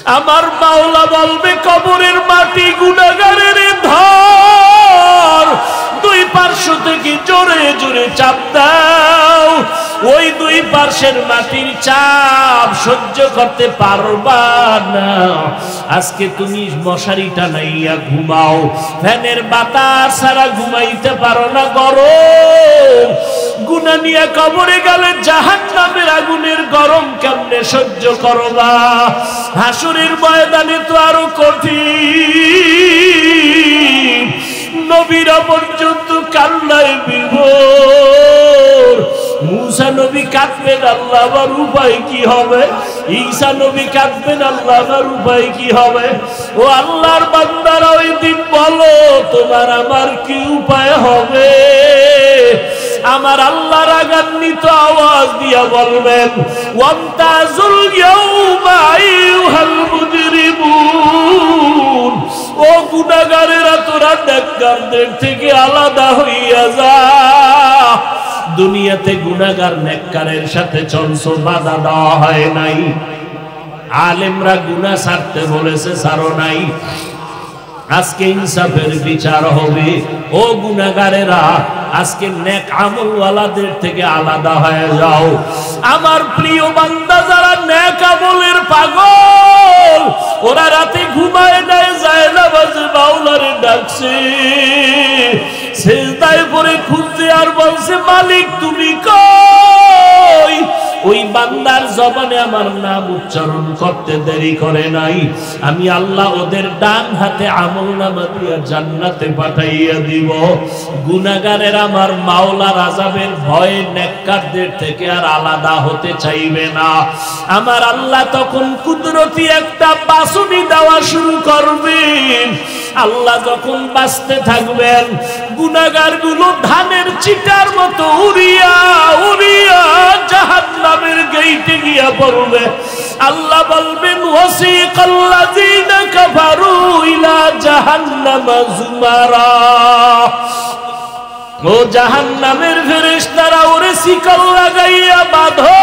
আমার মাওলা বলবে কবরের মাটি গুনাহগারের ধর, দুই পার্শ্ব থেকে জোরে জোরে চাপ দাও। ওই দুই পার্শ্বের মাটির চাপ সহ্য করতে পারবা না। আজকে তুমি মশারি টানাইয়া ঘুমাও, ফ্যানের বাতাস ছাড়া ঘুমাইতে পারো না, গরম। গুনাহ নিয়ে কবরে গেলে জাহান্নামের আগুনের গরম কেমনে সহ্য করবা? হাসরের ময়দানে তো আরো কঠিন। নবীরা পর্যন্ত কান্নায় বিভোর। মুসা নবী কাঁদবেন, আল্লাহ আমার উপায় কি হবে? ঈসা নবী কাঁদবেন, আল্লাহ আমার উপায় কি হবে? ও আল্লাহর বান্দারা, ওই দিন বলো তোমার আমার কি উপায় হবে? আমার আল্লাহ রাগান্বিত আওয়াজ দিয়া বলবেন, ওয়ামতাজুল ইয়াউমা আইয়ুহাল মুজরিমুন, ও গুনাহগারেরা তোরা নেককারদের থেকে আলাদা হইয়া যা। দুনিয়াতে গুনাহগার নেককারের সাথে চলছো, বাধা দেওয়া হয় নাই। আলেমরা গুনাহ ছাড়তে বলেছে, ছাড়ো নাই। আজকে ইনসাফের বিচার হবে। ও গুনাহগারেরা, আজকে নেক আমলওয়ালাদের থেকে আলাদা হয়ে যাও। আমার প্রিয় বান্দা যারা নেক আমলের পাগল, ওরা রাতে ঘুমায় নাই, যায় না বাজে মাওলারে ডাকছে, সিজদায় পড়ে খুঁজছে আর বলছে, মালিক তুমি কই? ওই বান্দার জবানে আমার নাম উচ্চারণ করতে দেরি করে নাই, আমি আল্লাহ ওদের ডান হাতে আমলনামা দিয়া জান্নাতে পাঠাইয়া দিব। গুনাহগারের আমার মাওলার আযাবের ভয়ে নেককারদের থেকে আর আলাদা হতে চাইবে না। আমার আল্লাহ তখন কুদরতি একটা বাসুনি দেওয়া শুরু করবেন। আল্লাহ যখন বাঁচতে থাকবেন, গুনাহগারগুলো ধানের চিটার মতো উড়িয়া উড়িয়া জাহান্নামের গেইটে গিয়া পড়বে। আল্লাহ বলবেন, ওয়াসিকাল্লাযীনা কাফারু ইলা জাহান্নামা যুমারা, ও জাহান্নামের ফেরেশতারা ওরে শিকল লাগাইয়া বাঁধো।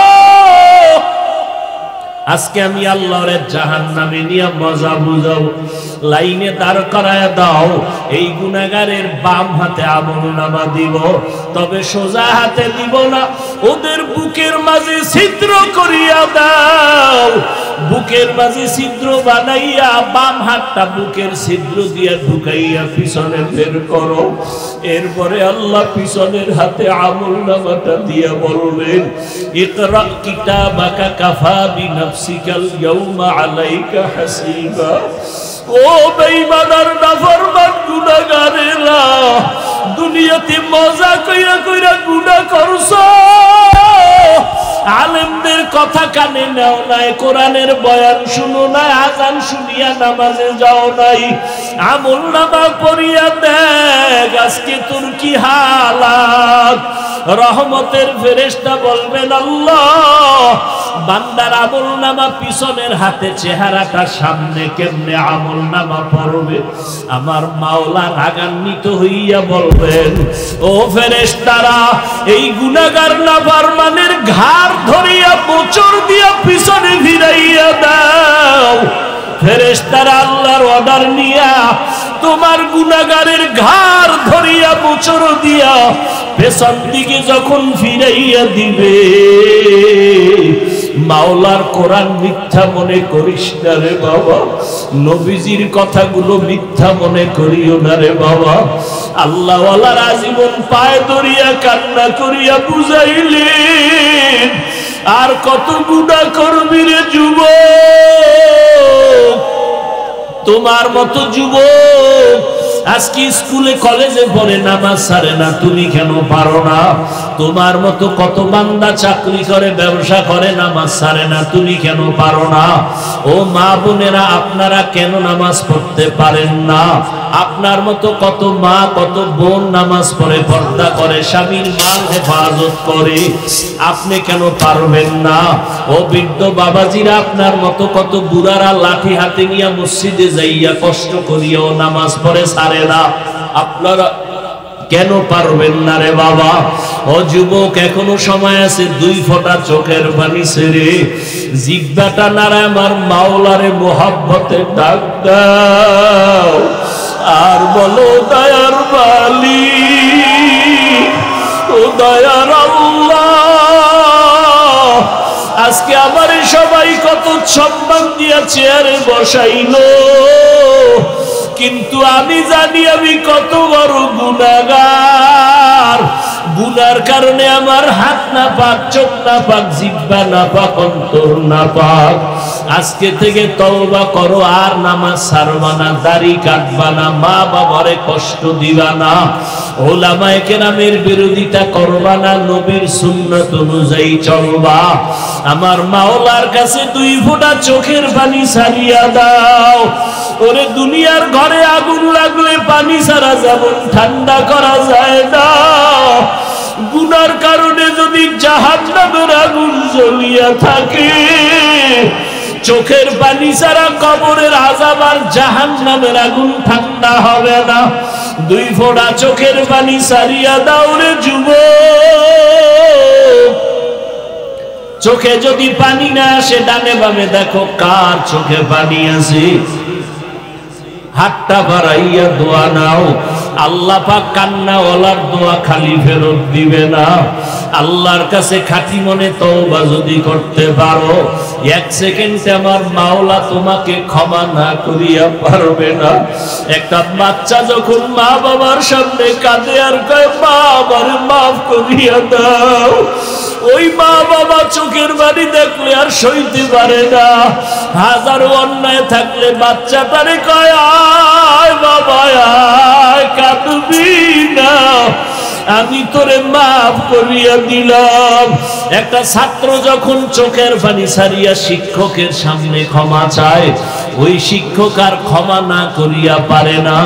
আজকে আমি আল্লাহরে জাহান্নামে নিয়ে মজা বুঝাও, লাইনে দাঁড় করায় দাও। এই গুনাহগারের বাম হাতে আমলনামা দিব, তবে সোজা হাতে দিব না, ওদের বুকের মাঝে ছিদ্র করিয়া দাও। বুকের মাঝে ছিদ্র বানাইয়া বাম হাতটা বুকের ছিদ্র দিয়া ঢুকাইয়া পিছনে বের করো। এরপরে আল্লাহ পিছনের হাতে আমলনামাটা দিয়া বলবেন, ইকরা কিতাবাকা কাফা বিনাফসিকাল ইয়াউমা আলাইকা হাসিবা। ও বেঈমানের নাফরমান গুনাহগারেরা, দুনিয়াতে মজা কইরা কইরা গুনাহ করছো, আলেমদের কথা কানে নাও নাই, কোরআনের বয়ান শুনো নাই, আজান শুনিয়া নামাজে যাও নাই, আমলনামা পড়িয়া দেখ আজকে তোর কি হালাত। রহমতের ফেরেশতা বলবেন, আল্লাহ বান্দার আমলনামা পিছনের হাতে, চেহারাটা সামনে কেমনে আমলনামা পড়বে? আমার মাওলা রাগান্বিত হইয়া বলবেন, ও ফেরেশতারা, এই গুনাহগার নাফরমানের ঘাড় ধরিয়া মোচড় দিয়া পিছনে ফিরাইয়া দাও। ফেরেশতারা আল্লাহর অর্ডার নিয়া তোমার গুনাহগারের ঘাড় ধরিয়া মোচড় দিয়া পেছন দিকে যখন ফিরাইয়া দিবে, মাওলার কোরআন মিথ্যা মনে করিস না রে বাবা, নবীজির কথাগুলো মিথ্যা মনে করিও না রে বাবা। আল্লাহওয়ালার আজীবন পায়ে ধরিয়া কান্না করিয়া বুঝাইলেন, আর কত গুনাহ করবি রে যুবক? তোমার মতো যুবক আজকে স্কুলে কলেজে পড়ে নামাজ ছাড়ে না, তুমি কেন পারো না? তোমার মতো কত বান্দা চাকরি করে, ব্যবসা করে, নামাজ ছাড়ে না, তুমি কেন পারো না? ও মা বোনেরা, আপনারা কেন নামাজ পড়তে পারেন না? আপনার মতো কত মা কত বোন নামাজ পড়ে, পর্দা করে, স্বামীর মাল হেফাজত করে, আপনি কেন পারবেন না? ও বৃদ্ধ বাবাজিরা, আপনার মতো কত বুড়ারা লাঠি হাতে নিয়ে মসজিদে যাইয়া কষ্ট করিয়াও নামাজ পড়ে ছাড়ে না, আপনারা কেন পারবেন না রে বাবা? ও যুবক, এখনো সময় আছে, 2 ফোঁটা চোখের পানি ছেড়ে জিহ্বাটা নাড়ায় আমার মাওলারে মোহাব্বতে ডাক দাও আর বলো, দয়ার মালিক, ও দয়ার আল্লাহ, আজকে আমার সবাই কত সম্মান দিয়া চেয়ারে বসাইলো, কিন্তু আমি জানি আমি কত বড় গুনাহগার। গুনার কারণে আমার হাত না পাক, চোখ না পাক, জিহ্বা না পাক, অন্তর না পাক। আজকে থেকে তওবা করো, আর নামাজ ছাড়বা না, দাড়ি কাটবা না, মা বাবারে কষ্ট দিবা না, ওলামায়ে কেরামের বিরোধিতা করবা না, নবীর সুন্নাত অনুযায়ী চলবা। আমার মাওলার কাছে 2 ফোঁটা চোখের পানি ছাড়িয়া দাও। ওরে দুনিয়ার ঘরে আগুন লাগলে পানি ছাড়া যেমন ঠান্ডা করা যায় না, গুনার কারণে যদি জাহান্নামের আগুন জ্বলিয়া থাকে, চোখের পানি ছাড়া কবরের আযাব আর জাহান্নামের আগুন ঠান্ডা হবে না। 2 ফোঁটা চোখের পানি ছাড়িয়া দাও রে যুবক। চোখে যদি পানি না আসে, ডানে বামে দেখো কার চোখে পানি আছে, হাতটা বাড়াইয়া দোয়া নাও। আল্লাহ পাক কান্নাওয়ালার দোয়া খালি ফেরত দিবে না। আল্লাহর কাছে খাঁটি মনে তওবা যদি করতে পারো, 1 সেকেন্ডে আমার মাওলা তোমাকে ক্ষমা না করিয়া পারবে না। একটা বাচ্চা যখন মা বাবার সামনে কাঁদে আর কয়, মা আমারে মাফ করিয়া দাও, ওই মা বাবা চোখের পানি দেখলে আর সইতে পারে না। হাজারো অন্যায় থাকলে বাচ্চাটারে কয়, আয় বাবা আয়, কাঁদবি না, আমি তোরে মাফ করিয়া দিলাম। একটা ছাত্র যখন চোখের পানি ছাড়িয়া শিক্ষকের সামনে ক্ষমা চায়, ওই শিক্ষক আর ক্ষমা না করিয়া পারে না,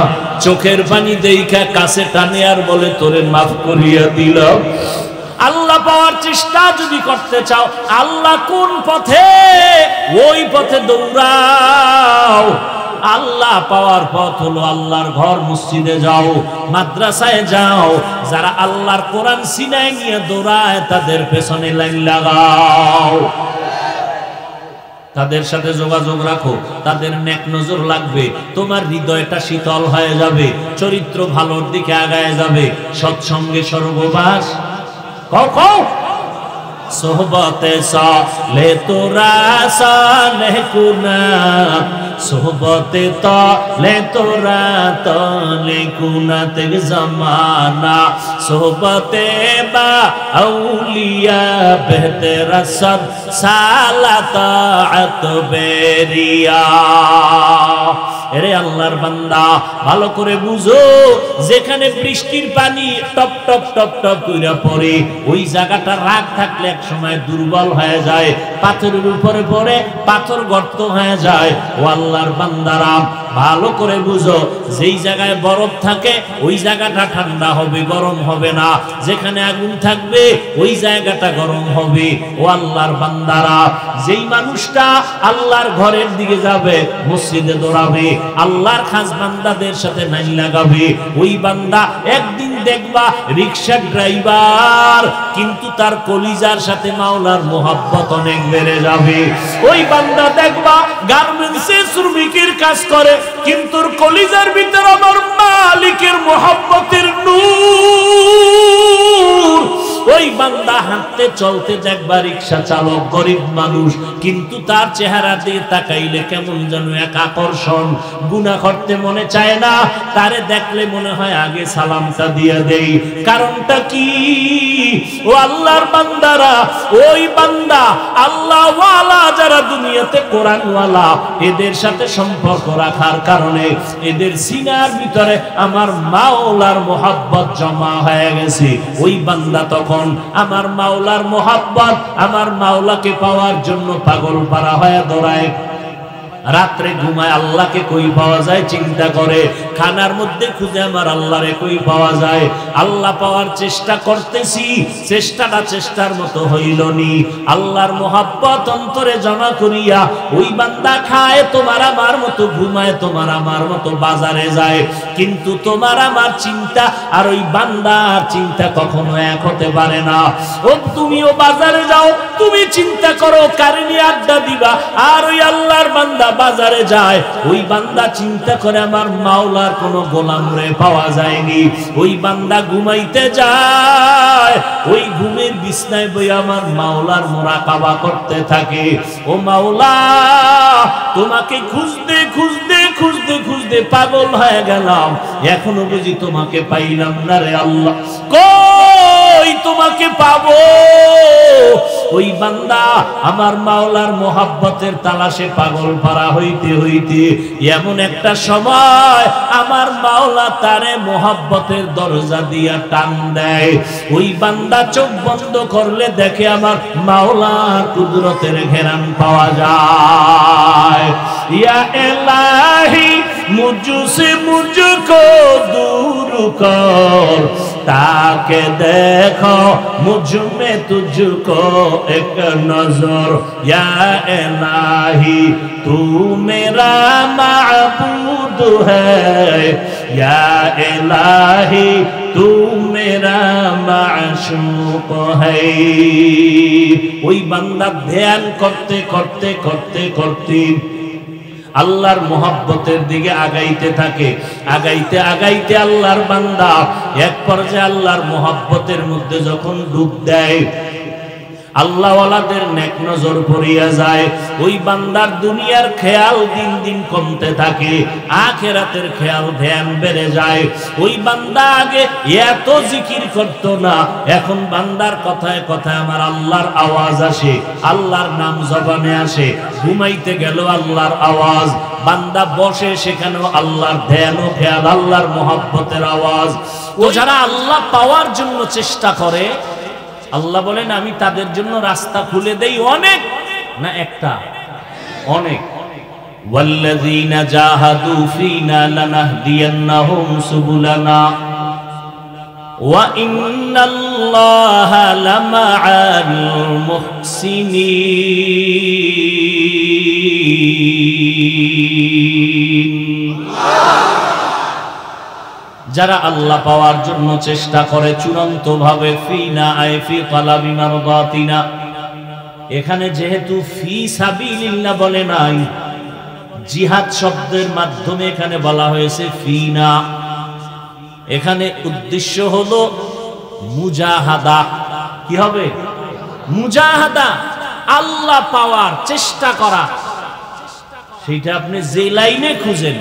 চোখের পানি দেইখা কাছে টানে আর বলে, তোরে মাফ করিয়া দিলাম। আল্লাহ পাওয়ার চেষ্টা যদি করতে চাও, আল্লাহ কোন পথে, ওই পথে দৌড়াও। আল্লাহ পাওয়ার পথ হলো আল্লাহর ঘর, মসজিদে যাও, মাদ্রাসায় যাও। যারা আল্লাহর কোরআন সিনায় নিয়ে দৌড়ায়, তাদের পেছনে লাইন লাগাও, তাদের সাথে যোগাযোগ রাখো, তাদের নেক নজর লাগবে, তোমার হৃদয়টা শীতল হয়ে যাবে, চরিত্র ভালোর দিকে আগায় যাবে। সৎসঙ্গে স্বর্গবাস। কও সোহবতে সালে তোরা সালে কুনা, সোহবতে তালে তোরা তালে কুনা, তেগ জামানা সোহবতে বা আউলিয়া বেহতেরা সব সালাত বেরিয়া। এরে আল্লাহর বান্দা, ভালো করে বুঝো, যেখানে বৃষ্টির পানি টপ টপ টপ টপ কইরা পড়ে, ওই জায়গাটা রাগ থাকলে এক সময় দুর্বল হয়ে যায়, পাথরের উপরে পড়ে পাথর গর্ত হয়ে যায়। ও আল্লাহর বান্দারা, ভালো করে বুঝো, যেই জায়গায় বরফ থাকে ওই জায়গাটা ঠান্ডা হবে, গরম হবে না। যেখানে আগুন থাকবে ওই জায়গাটা গরম হবে। ও আল্লাহর বান্দারা, যেই মানুষটা আল্লাহর ঘরের দিকে যাবে, মসজিদে দৌড়াবে, আল্লাহর খাস বান্দাদের সাথে নাই লাগাবে, ওই বান্দা একদিন দেখবা রিকশা ড্রাইভার, কিন্তু তার কলিজার সাথে মাওলার মোহাব্বত অনেক বেড়ে যাবে। ওই বান্দা দেখবা গার্মেন্টসে শ্রমিকের কাজ করে, কিন্তু কলিজার ভিতর আমার মালিকের মোহাব্বতের নূর। ওই বান্দা হাঁটতে চলতে দেখবা রিকশা চালক, গরিব মানুষ, কিন্তু তার চেহারা দিয়ে তাকাইলে কেমন যেন এক আকর্ষণ। গুনাহ করতে মনে চায় না, তারে দেখলে মনে হয় আগে সালামটা দিয়ে দেই। কারণটা কি? ও আল্লাহর বান্দারা, ওই বান্দা আল্লাহ ওয়ালা যারা দুনিয়াতে কোরআন ওয়ালা, এদের সাথে সম্পর্ক রাখার কারণে এদের সিনার ভিতরে আমার মাওলার মোহাব্বত জমা হয়ে গেছে। ওই বান্দা তখন আমার মাওলার মোহাব্বত, আমার মাওলাকে পাওয়ার জন্য পাগল পারা হয়ে দৌড়ায়। রাত্রে ঘুমায় আল্লাহকে কই পাওয়া যায় চিন্তা করে, খানার মধ্যে খুঁজে আমার আল্লাহরে কই পাওয়া যায়। আল্লাহ পাওয়ার চেষ্টা করতেছি, চেষ্টার মতো হইল নি। আল্লাহর মোহাব্বত অন্তরে জমা করিয়া ওই বান্দা খায় তোমার আমার মতো, ঘুমায় তোমার আমার মতো, বাজারে যায়, কিন্তু তোমার আমার চিন্তা আর ওই বান্দার চিন্তা কখনো এক হতে পারে না। ও তুমিও বাজারে যাও, তুমি চিন্তা করো কারিনী আড্ডা দিবা, আর ওই আল্লাহর বান্দা বাজারে যায়, ওই বান্দা চিন্তা করে আমার মাওলার কোনো গোলাম রে পাওয়া যায়নি। ওই বান্দা ঘুমাইতে যায়, ওই ঘুমের বিছনায় বই আমার মাওলার মুরাকাবা করতে থাকে। ও মাওলা, তোমাকে খুঁজতে খুঁজতে খুঁজতে খুঁজতে পাগল হয়ে গেলাম, এখনো বুঝি তোমাকে পাইলাম না রে আল্লাহ, কই তোমাকে পাবো? ওই বান্দা আমার মাওলার মোহাব্বতের তালাশে পাগল পারা হইতে হইতে এমন একটা সময় আমার মাওলা তারে মোহাব্বতের দরজা দিয়া টান দেয়। ওই বান্দা চোখ বন্ধ করলে দেখে আমার মাওলার কুদরতের ঘেরান পাওয়া যায়। ইয়া ইলাহি মুঝসে মুঝকো दूर कर, ताके देखो मुझ में तुझको एक नजर, या इलाही तू मेरा माबूद है, या इलाही तू मेरा माशूक है। ওই বান্দা ধ্যান করতে করতে করতে করতে আল্লাহর মোহাব্বতের দিকে আগাইতে থাকে, আগাইতে আগাইতে আল্লাহর বান্দা এক পর্যায়ে আল্লাহর মোহাব্বতের মধ্যে যখন ডুব দেয়, আল্লাহওয়ালাদের নেক নজর পড়িয়া যায়, ওই বান্দার দুনিয়ার খেয়াল দিন দিন কমতে থাকে, আখিরাতের খেয়াল ধ্যান বেড়ে যায়। ওই বান্দা আগে এত জিকির করতো না, এখন বান্দার কথায় কথায় আমার আল্লাহর আওয়াজ আসে, আল্লাহর নাম জবানে আসে, ঘুমাইতে গেল আল্লাহর আওয়াজ, বান্দা বসে সেখানেও আল্লাহর ধ্যান ও খেয়াল, আল্লাহর মোহাব্বতের আওয়াজ। ও যারা আল্লাহ পাওয়ার জন্য চেষ্টা করে, আল্লাহ বলেন আমি তাদের জন্য রাস্তা খুলে দেই অনেক, না একটা, অনেক। ওয়াল্লাযীনা জাহাদু ফীনা লানাহদিয়ান্নাহুম সুবুলানা ওয়া ইন্নাল্লাহা লামাআল মুহসিনিন। যারা আল্লাহ পাওয়ার জন্য চেষ্টা করে চূড়ান্ত ভাবে, ফিনা আয় ফি তালাবি মারদাতিনা, এখানে যেহেতু ফি সাবিলিল্লাহ বলে নাই, জিহাদ শব্দের মাধ্যমে এখানে বলা হয়েছে ফিনা, এখানে উদ্দেশ্য হলো মুজাহাদা। কি হবে? মুজাহাদা, আল্লাহ পাওয়ার চেষ্টা করা। সেটা আপনি যে লাইনে খুঁজেন,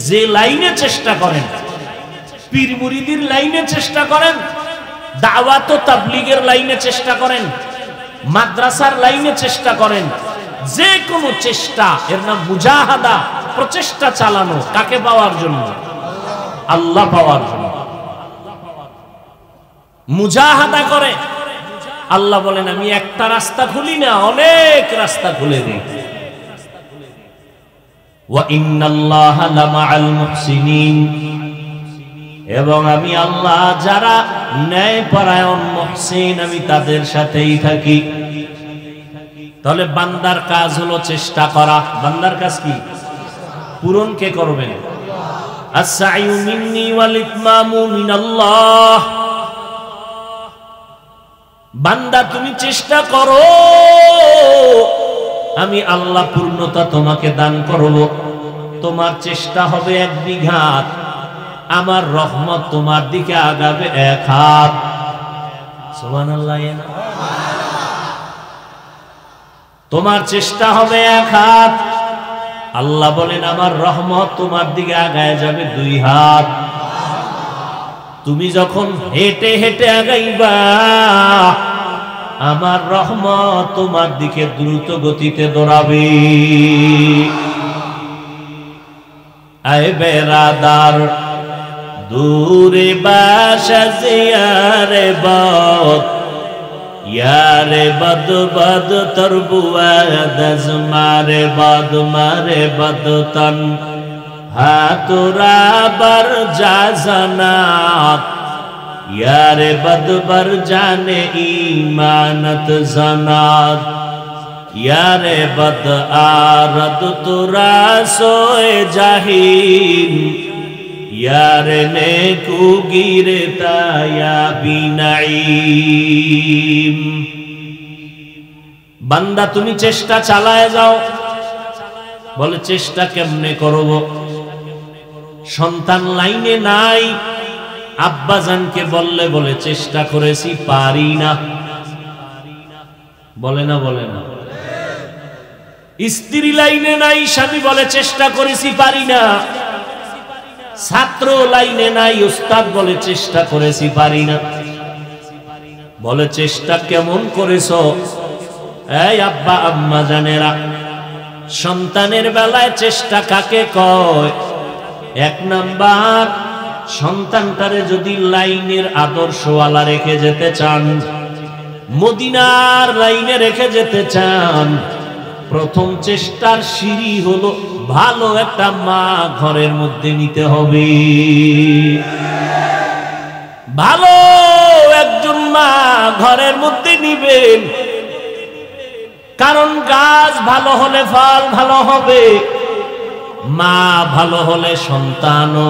যে লাইনে চেষ্টা করেন, পীর মুরিদির লাইনে চেষ্টা করেন, দাওয়াত ও তাবলীগের লাইনে চেষ্টা করেন, মাদ্রাসার লাইনে চেষ্টা করেন, যে কোনো চেষ্টা এর নাম মুজাহাদা, প্রচেষ্টা চালানো। কাকে পাওয়ার জন্য? আল্লাহ পাওয়ার জন্য মুজাহাদা করে। আল্লাহ বলেন আমি একটা রাস্তা খুলি না, অনেক রাস্তা খুলে দিই। ওয়া ইন্নাল্লাহা লামাআল মুহসিনিন, এবং আমি আল্লাহ যারা ন্যায়পরায়ণ মুহসিন আমি তাদের সাথেই থাকি। তাহলে বান্দার কাজ হলো চেষ্টা করা। বান্দার কাজ কি? পূরণ কে করবেন? আস-সা'য়ু মিন্নি ওয়াল ইতমামু মিনাল্লাহ। বান্দা তুমি চেষ্টা করো, আমি আল্লাহ পূর্ণতা তোমাকে দান করব। তোমার চেষ্টা হবে 1 বিঘা, আমার রহমত তোমার দিকে আগাবে 1 হাত। সুবহানাল্লাহ। তোমার চেষ্টা হবে 1 হাত, আল্লাহ বলেন আমার রহমত তোমার দিকে আগায় যাবে 2 হাত। তুমি যখন হেঁটে হেঁটে আগাইবা, আমার রহমত তোমার দিকে দ্রুত গতিতে দৌড়াবে। আয় বেরাদার দূরে বাসা জিয়ারে বাত, यारे बद बद तरबुआदज मारे बद तन हातुरा बर जाजनात यारे बद बर जाने ईमानत जनात यारे बद आरद तुरा सोए जाहिल यारे ने कुगिरता या बिनाईम বান্দা তুমি চেষ্টা চালায় যাও বলে চেষ্টা কেমনে করব সন্তান লাইনে নাই আব্বাজানকে বললে বলে চেষ্টা করেছি পারি না বলে না স্ত্রী লাইনে নাই স্বামী বলে চেষ্টা করেছি পারি না ছাত্র লাইনে নাই উস্তাদ বলে চেষ্টা করেছি পারি না বলে চেষ্টা কেমন করেছো এই আব্বা আম্মা জানেরা সন্তানের বেলায় চেষ্টা কাকে কয় এক নাম্বার সন্তানটারে যদি লাইনের আদর্শওয়ালা রেখে যেতে চান মদিনার লাইনে রেখে যেতে চান প্রথম চেষ্টার সিঁড়ি হলো ভালো একটা মা ঘরের মধ্যে নিতে হবে ভালো একজন মা ঘরের মধ্যে নিবেন কারণ গাছ ভালো হলে ফল ভালো হবে মা ভালো হলে সন্তানও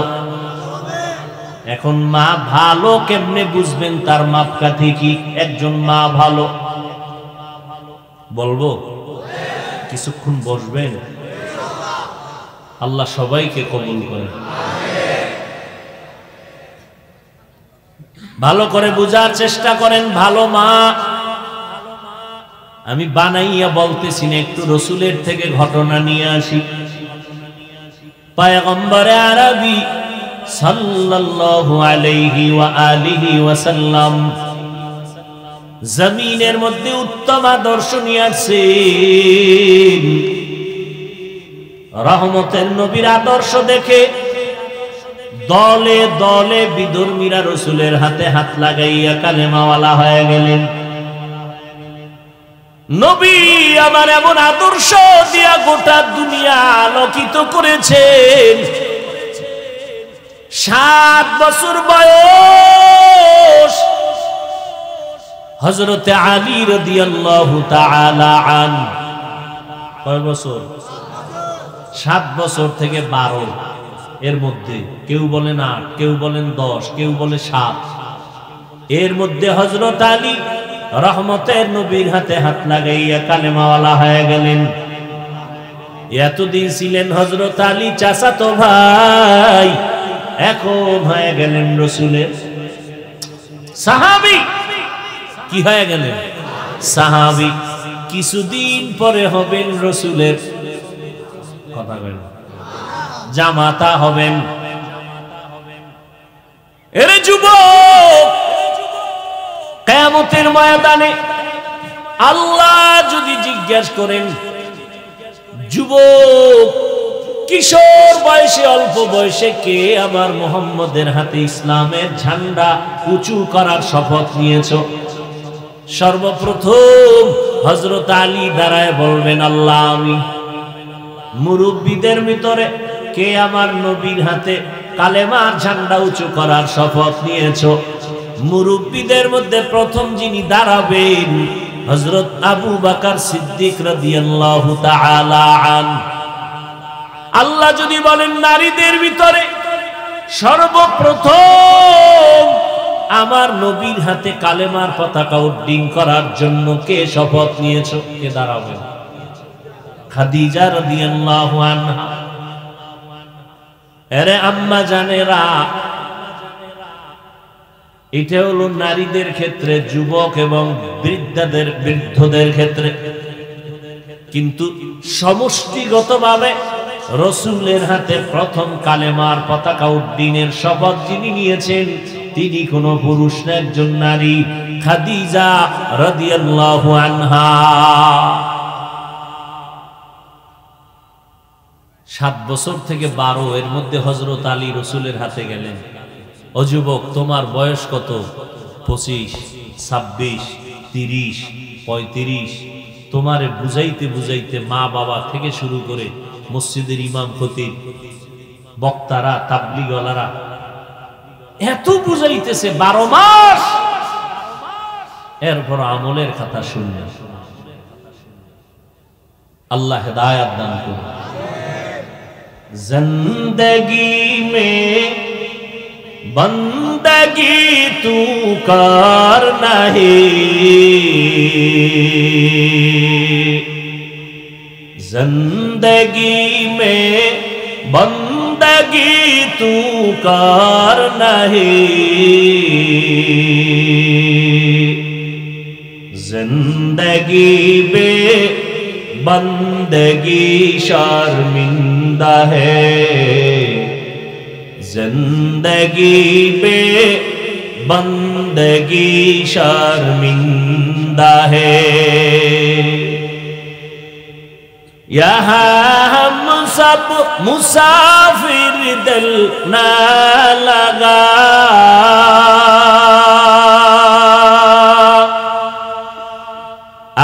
এখন মা ভালো কেমনে বুঝবেন তার মাপকাঠি কি একজন মা ভালো বলবো কিছুক্ষণ বসবেন আল্লাহ সবাইকে কবুল করেন ভালো করে বুঝার চেষ্টা করেন ভালো মা আমি বানাইয়া বলতেছি না একটু রসুলের থেকে ঘটনা নিয়ে আসি পয়গম্বরে আরবি সাল্লাল্লাহু আলাইহি ওয়া আলিহি ওয়াসাল্লাম জমিনের মধ্যে উত্তম আদর্শ নিয়ে আসছেন রহমতের নবীর আদর্শ দেখে দলে দলে বিধর্মীরা রসুলের হাতে হাত লাগাইয়া কালেমাওয়ালা হয়ে গেলেন নবী আমার এমন আদর্শ দিয়া গোটা দুনিয়া আলোকিত করেছেন 7 বছর বয়স হযরতে আলী রাদিয়াল্লাহু তাআলা আন কয় বছর 7 বছর থেকে 12 এর মধ্যে কেউ বলেন 8 কেউ বলেন 10 কেউ বলে 7 এর মধ্যে হযরত আলী রহমতের নবীর হাতে হাত লাগাইয়া কালেমাওয়ালা হয়ে গেলেন এতদিন ছিলেন হযরত আলী চাচাতো ভাই এখন হয়ে গেলেন রাসূলের সাহাবী কি হয়ে গেলেন সাহাবী কিছুদিন পরে হবেন রাসূলের কথা বলেন জামাতা হবেন এর যুবক কিয়ামতের ময়দানে আল্লাহ যদি জিজ্ঞাসা করেন যুবক কিশোর বয়সে অল্প বয়সে কে আমার মুহাম্মদের হাতে ইসলামের ঝান্ডা উঁচু করার শপথ নিয়েছো সর্বপ্রথম হযরত আলী দাঁড়ায় বলবেন আল্লাহ আমি মুরব্বীদের ভিতরে কে আমার নবীর হাতে কালেমার ঝান্ডা উঁচু করার শপথ নিয়েছো মুরব্বীদের মধ্যে প্রথম যিনি দাঁড়াবেন হযরত আবু বকর সিদ্দিক রাদিয়াল্লাহু তাআলা আন আল্লাহ যদি বলেন নারীদের ভিতরে সর্বপ্রথম আমার নবীর হাতে কালেমার পতাকা উড্ডীন করার জন্য কে শপথ নিয়েছো কে দাঁড়াবেন খাদিজা রাদিয়াল্লাহু আনহা আরে আম্মা জানেরা এটা হলো নারীদের ক্ষেত্রে যুবক এবং বৃদ্ধদের ক্ষেত্রে কিন্তু সমষ্টিগতভাবে রাসূলের হাতে প্রথম কালেমার পতাকা উড্ডীনের শপথ যিনি নিয়েছেন তিনি কোন পুরুষ না একজন নারী খাদিজা রাদিয়াল্লাহু আনহা 7 বছর থেকে 12 এর মধ্যে হযরত আলী রাসূলের হাতে গেলেন ও যুবক তোমার বয়স কত 25 26 30, 35, তোমারে বুঝাইতে বুঝাইতে মা বাবা থেকে শুরু করে মসজিদের ইমাম খতিব বক্তারা তাবলীগওয়ালারা এত বুঝাইতেছে 12 মাস, এরপর আমলের কথা শুনলে। আল্লাহ হেদায়েত দান করুন। जिंदगी में बंदगी तू कर नहीं, जिंदगी में बंदगी तू कर नहीं, जिंदगी बे बंदगी शर्मिंदा है, जिंदगी बे बंदगी शर्मिंदा है। यहाँ हम सब मुसाफिर दिल ना लगा,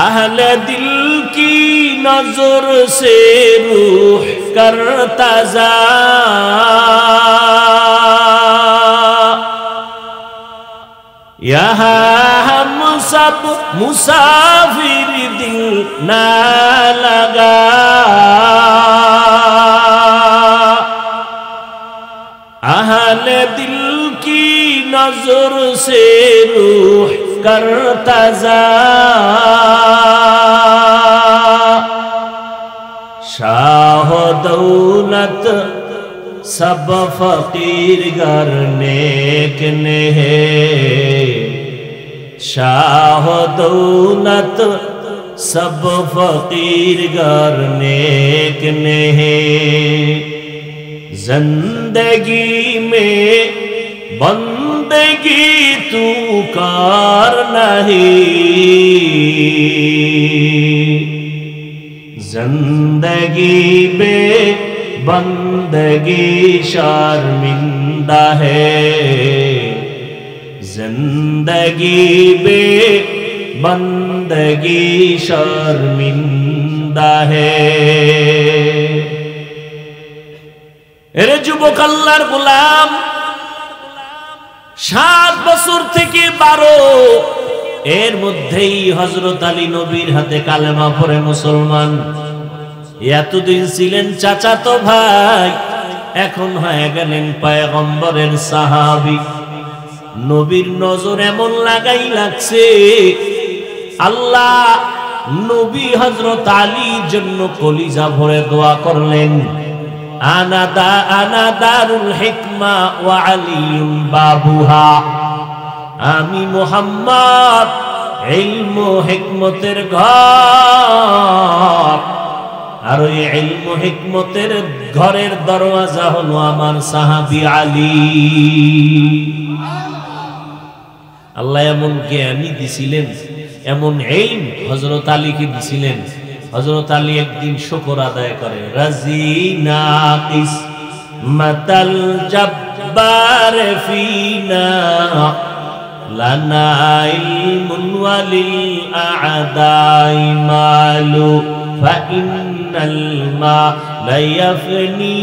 अहले दिल की नजर से रूह करता जा, यहाँ हम सब मुसाफिर दिल ना लगा, अहले दिल की नजर से रूह करता जा, शाह दौलत सब फकीर घर नेक ने है, शाह दौलत सब फकीर घर नेक ने है, जिंदगी में बंदगी तू कर नहीं, जिंदगी बे बंदगी शर्मिंदा है, जिंदगी बे बंदगी शर्मिंदा है। এরে যুবক আল্লাহর গোলাম, 7 বছর থেকে 12 এর মধ্যেই হযরত আলী নবীর হাতে কালেমা পড়ে মুসলমান। এতদিন ছিলেন চাচাতো ভাই, এখন হয়ে গেলেন পয়গম্বরের সাহাবী। নবীর নজর এমন লাগাই লাগছে, আল্লাহ নবী হযরত আলীর জন্য কলিজা ভরে দোয়া করলেন, আনা দারুল হিকমা ওয়া আলিয়ুন বাবুহা, আমি মুহাম্মদ ইলম ও হিকমতের ঘর, আর ওই ইলম ও হিকমতের ঘরের দরওয়াজা হলো আমার সাহাবী আলী। আল্লাহ এমন জ্ঞানী দিছিলেন, এমন ইলম হযরত আলীকে দিছিলেন। হযরত আলী একদিন শুকর আদায় করে, রাজিনা কিসমাতাল জব্বার ফিনা, লানা ইলমুন ওয়ালিল আ'দাই মালু, ফাইন্নাল মালা ইয়াফনি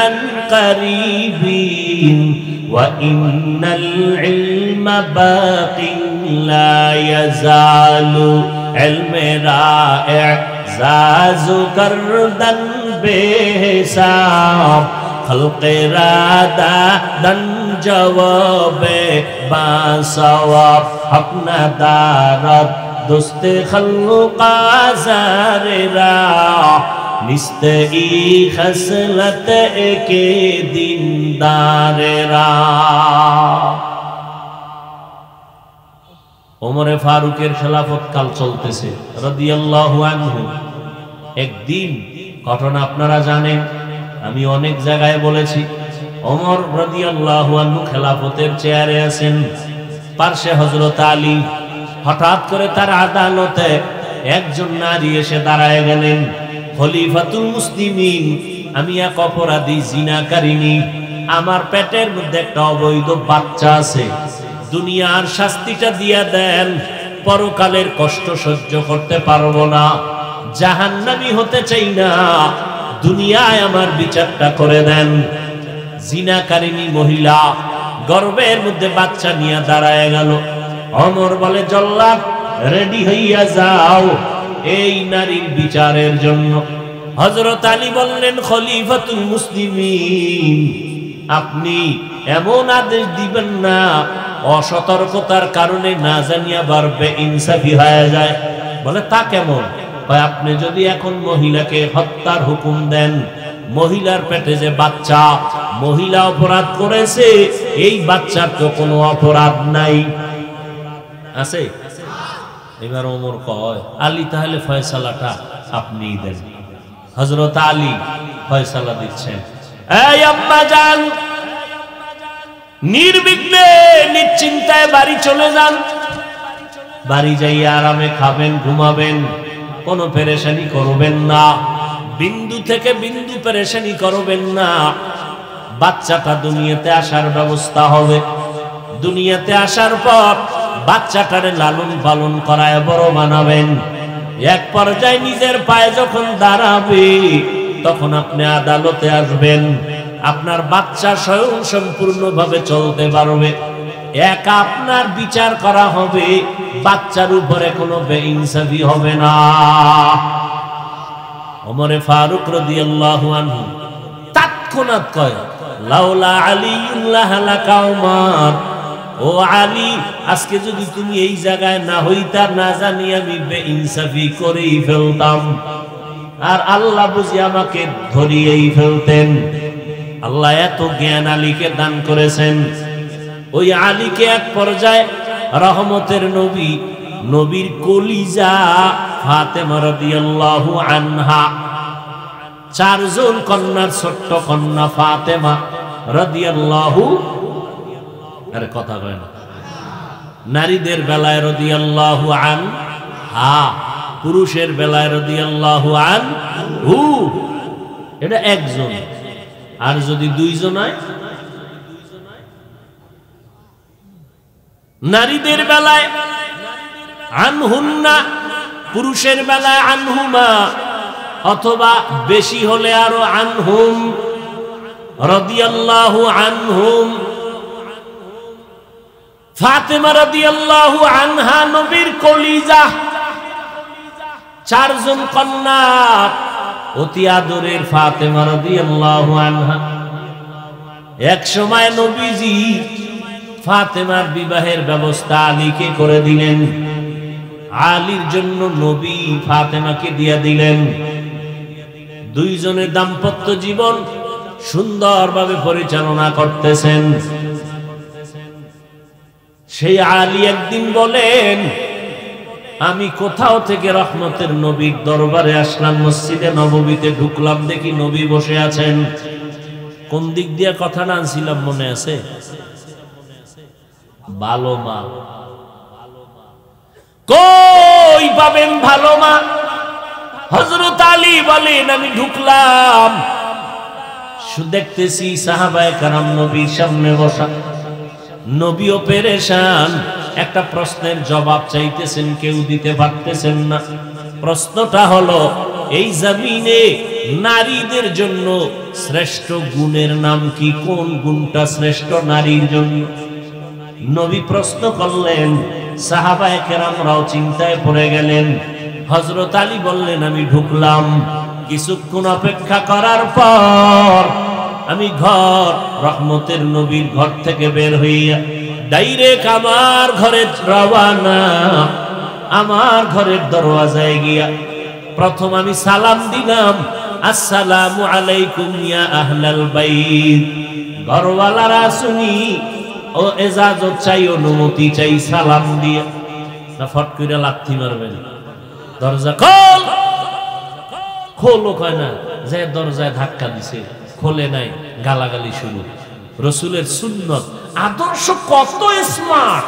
আন কারিবিন, ওয়া ইন্নাল ইলমা বাকিন লা ইয়াজালু, ইলমে রা'i जाजु करदन बेहिसाब, खल्क़े रादा दन जवाबे बासवाब, अपना दारत दोस्ते खल्क़ा ज़ारे रा, निस्ते ई खसलत के दीनदारे रा। ওমরে ফারুকের খেলাফত কাল চলতেছে রাদিয়াল্লাহু আনহু। একদিন ঘটনা আপনারা জানেন, আমি অনেক জায়গায় বলেছি। ওমর রাদিয়াল্লাহু আনহু খেলাফতের চেয়ারে আছেন, পার্শ্বে হযরত আলী। হঠাৎ করে তার আদালতে একজন নারী এসে দাঁড়ায় গেলেন, খলিফাতুল মুসলিমিন, আমি এক অপরাধী জিনাকারিনী, আমার পেটের মধ্যে একটা অবৈধ বাচ্চা আছে, দুনিয়ার শাস্তিটা দিয়া দেন, পরকালের কষ্ট সহ্য করতে পারবো না, জাহান্নামী হতে চাই না, দুনিয়ায় আমার বিচারটা করে দেন। জিনাকারিনী মহিলা গর্ভের মধ্যে বাচ্চা নিয়ে দাঁড়ায় গেল। ওমর বলে, জল্লাদ রেডি হইয়া যাও এই নারীর বিচারের জন্য। হযরত আলী বললেন, খলিফাতুল মুসলিমিন, আপনি এমন আদেশ দিবেন না অসতর্কতার কারণে না জানিয়া বারবে ইনসাফি হয়ে যায়। বলে, তা কেমন? আপনি যদি এখন মহিলাকে হত্যার হুকুম দেন, মহিলার পেটে যে বাচ্চা, মহিলা অপরাধ করেছে, এই বাচ্চার তো কোনো অপরাধ নাই, আছে? এবার ওমর কয়, আলী তাহলে ফয়সালাটা আপনি দেন। হযরত আলী ফয়সালা দিচ্ছেন। এই আম্মা জান, নির্বিঘ্নে নিশ্চিন্তায় বাড়ি চলে যান। বাড়ি যাই আরামে খাবেন, ঘুমাবেন, কোনো পেরেশানি করবেন না, বিন্দু থেকে বিন্দু পেরেশানি করবেন না। বাচ্চাটা দুনিয়াতে আসার ব্যবস্থা হবে। দুনিয়াতে আসার পর বাচ্চাটারে লালন পালন করায় বড় বানাবেন। এক পর্যায়ে নিজের পায়ে যখন দাঁড়াবে, তখন আপনি আদালতে আসবেন। আপনার বাচ্চা স্বয়ং সম্পূর্ণভাবে চলতে পারবে, একা আপনার বিচার করা হবে, বাচ্চার উপরে কোনো বেইনসাফি হবে না। ওমরে ফারুক রাদিয়াল্লাহু আনহু তৎক্ষণাৎ কয়, লাউলা আলিউল্লাহ লাকা উমর, ও আলী, আজকে যদি তুমি এই জায়গায় না হইতা, না জানি আমি বেইনসাফি করেই ফেলতাম, আর আল্লাহ বুঝি আমাকে ধরিয়েই ফেলতেন। আল্লাহ এত জ্ঞান আলীকে দান করেছেন। ওই আলীকে এক পর্যায়ে রহমতের নবী, নবীর কলিজা ফাতেমা রাদিয়াল্লাহু আনহা, চারজন কন্যার ছোট্ট কন্যা ফাতেমা রাদিয়াল্লাহু, আরে কথা কয় না, নারীদের বেলায় রাদিয়াল্লাহু আনহা, পুরুষের বেলায় রাদিয়াল্লাহু আনহু, এটা একজন। আর যদি দুইজন হয়, নারীদের বেলায় আনহুন্না, পুরুষের বেলায় আনহুমা, অথবা বেশি হলে আরো আনহুম রাদিয়াল্লাহু আনহুম। ফাতেমা রাদিয়াল্লাহু আনহা নবীর কলিজা, চারজন কন্যা, অতি আদরের ফাতেমা রাদিয়াল্লাহু আনহা। এক সময় নবীজি ফাতেমার বিবাহের ব্যবস্থা আলীকে করে দিলেন। আলীর জন্য নবী ফাতেমাকে দিয়া দিলেন। দুইজনের দাম্পত্য জীবন সুন্দরভাবে পরিচালনা করতেছেন। সেই আলী একদিন বলেন, আমি কোথাও থেকে রহমতের নবীর দরবারে আসলাম, মসজিদে নববীতে ঢুকলাম, দেখি নবী বসে আছেন। কোন দিক দিয়ে কথাটা আনছিলাম মনে আছে? ভালো মা। কই পাবেন ভালো মা? হযরত আলী বলেন, আমি ঢুকলাম, দেখতেছি সাহাবায়ে কেরাম নবীর সামনে বসা, নবীও পেরেশান, একটা প্রশ্নের জবাব চাইতেছেন, কেউ দিতে পারতেছেন না। প্রশ্নটা হলো, এই জমিনে নারীদের জন্য শ্রেষ্ঠ গুণের নাম কি? কোন গুণটা শ্রেষ্ঠ নারীর জন্য? নবী প্রশ্ন করলেন, সাহাবায়ে কেরামরাও চিন্তায় পড়ে গেলেন। হযরত আলী বললেন, আমি ঢুকলাম, কিছুক্ষণ অপেক্ষা করার পর আমি ঘর, রহমতের নবীর ঘর থেকে বের হইয়া ডাইরেক্ট আমার ঘরে রওয়ানা। আমার ঘরের দরওয়াজায় গিয়া প্রথম আমি সালাম দিলাম, আসসালামু আলাইকুম ইয়া আহলাল বাইত। ঘরওয়ালারা শুনি ও এজাজত চাই, অনুমতি চাই সালাম দিয়া, না ফট করে লাথি মারবেন, দরজা খোল, খোলো কয় না, যে দরজায় ধাক্কা দিছে, খোলে নাই, গালাগালি শুরু। রসুলের সুন্নত আদর্শ কত স্মার্ট,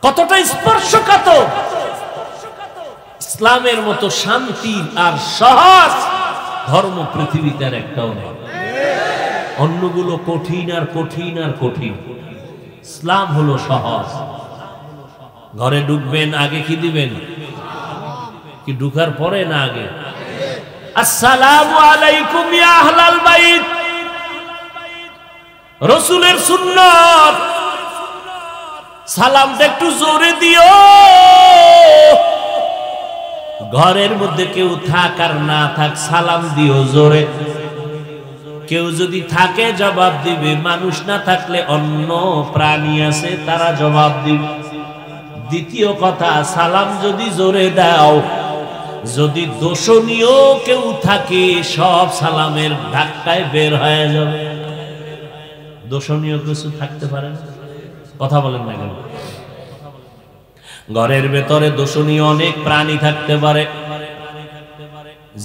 কতটা স্পর্শকাতর। ইসলামের মতো শান্তি আর সহজ ধর্ম পৃথিবীতে আর একটাও নেই। অন্যগুলো কঠিন আর কঠিন আর কঠিন, ইসলাম হলো সহজ। ঘরে ঢুকবেন আগে কি দিবেন? কি ঢুকার পরে না আগে? আসসালামু আলাইকুম ইয়া আহলাল বাইত। রাসূলের সুন্নাত, সালামটা একটু জোরে দিও। ঘরের মধ্যে কেউ থাক আর না থাক সালাম দিও জোরে। কেউ যদি থাকে জবাব দিবে, মানুষ না থাকলে অন্য প্রাণী আছে তারা জবাব দিবে। দ্বিতীয় কথা, সালাম যদি জোরে দাও, যদি দোষণীয় কেউ থাকে সব সালামের ধাক্কায় বের হয়ে যাবে। দোষণীয় কিছু থাকতে পারে না, কথা বলেন না কেন? ঘরের ভেতরে দোষণীয় অনেক প্রাণী থাকতে পারে,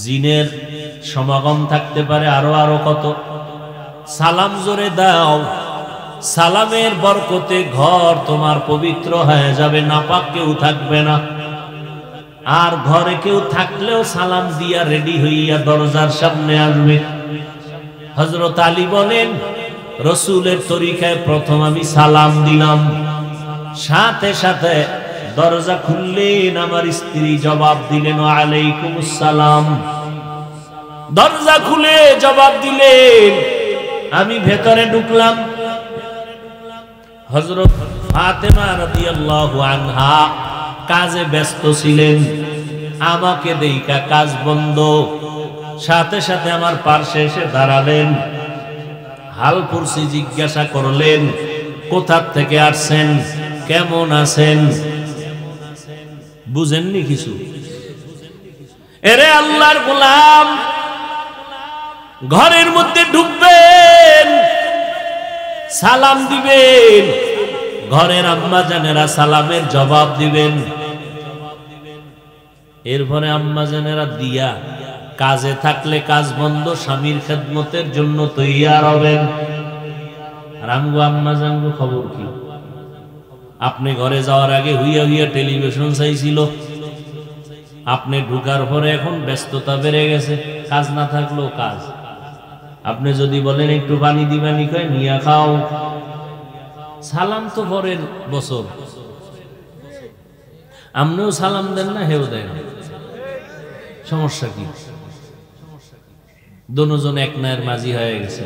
জিনের সমাগম থাকতে পারে, আরো কত। সালাম জোরে দাও, সালামের বরকতে ঘর তোমার পবিত্র হয়ে যাবে, নাপাক কেউ থাকবে না। আর ঘরে কেউ থাকলেও সালাম দিয়া রেডি হইয়া দরজার সামনে আসবে। হযরত আলী বলেন, রাসূলের তরিকায় প্রথম আমি সালাম দিলাম, সাথে সাথে দরজা খুললেন, আমার স্ত্রী জবাব দিলেন ওয়ালাইকুমুস সালাম। দরজা খুলে জবাব দিলেন, আমি ভেতরে ঢুকলাম। হযরত ফাতেমা রাদিয়াল্লাহু আনহা কাজে ব্যস্ত ছিলেন, আমাকে দেইখা কাজ বন্ধ, সাথে সাথে আমার পাশে এসে দাঁড়ালেন, হাল পুরসি জিজ্ঞাসা করলেন, কোথা থেকে আসছেন, কেমন আছেন? বুঝেননি কিছু? এরে আল্লাহর গোলাম, ঘরের মধ্যে ঢুকবেন, সালাম দিবেন, ঘরের আম্মা জানেরা সালামের জবাব দিবেন। এরপরে আম্মা জানেরা দিয়া কাজে থাকলে কাজ বন্ধ, স্বামীর খেদমতের জন্য তৈয়ার হবেন। আর আমগো আম্মা জানগো খবর কি? আপনি ঘরে যাওয়ার আগে হুইয়া হুইয়া টেলিভিশন চাইছিল, আপনি ঢুকার পরে এখন ব্যস্ততা বেড়ে গেছে, কাজ না থাকলেও কাজ। আপনি যদি বলেন একটু পানি দিবানি, কয় নিয়া খাও। সালাম তো পরের বছর, আপনিও সালাম দেন না, হেও দেন, সমস্যা কি? দুজন এক নায়ের মাঝি হয়ে গেছে।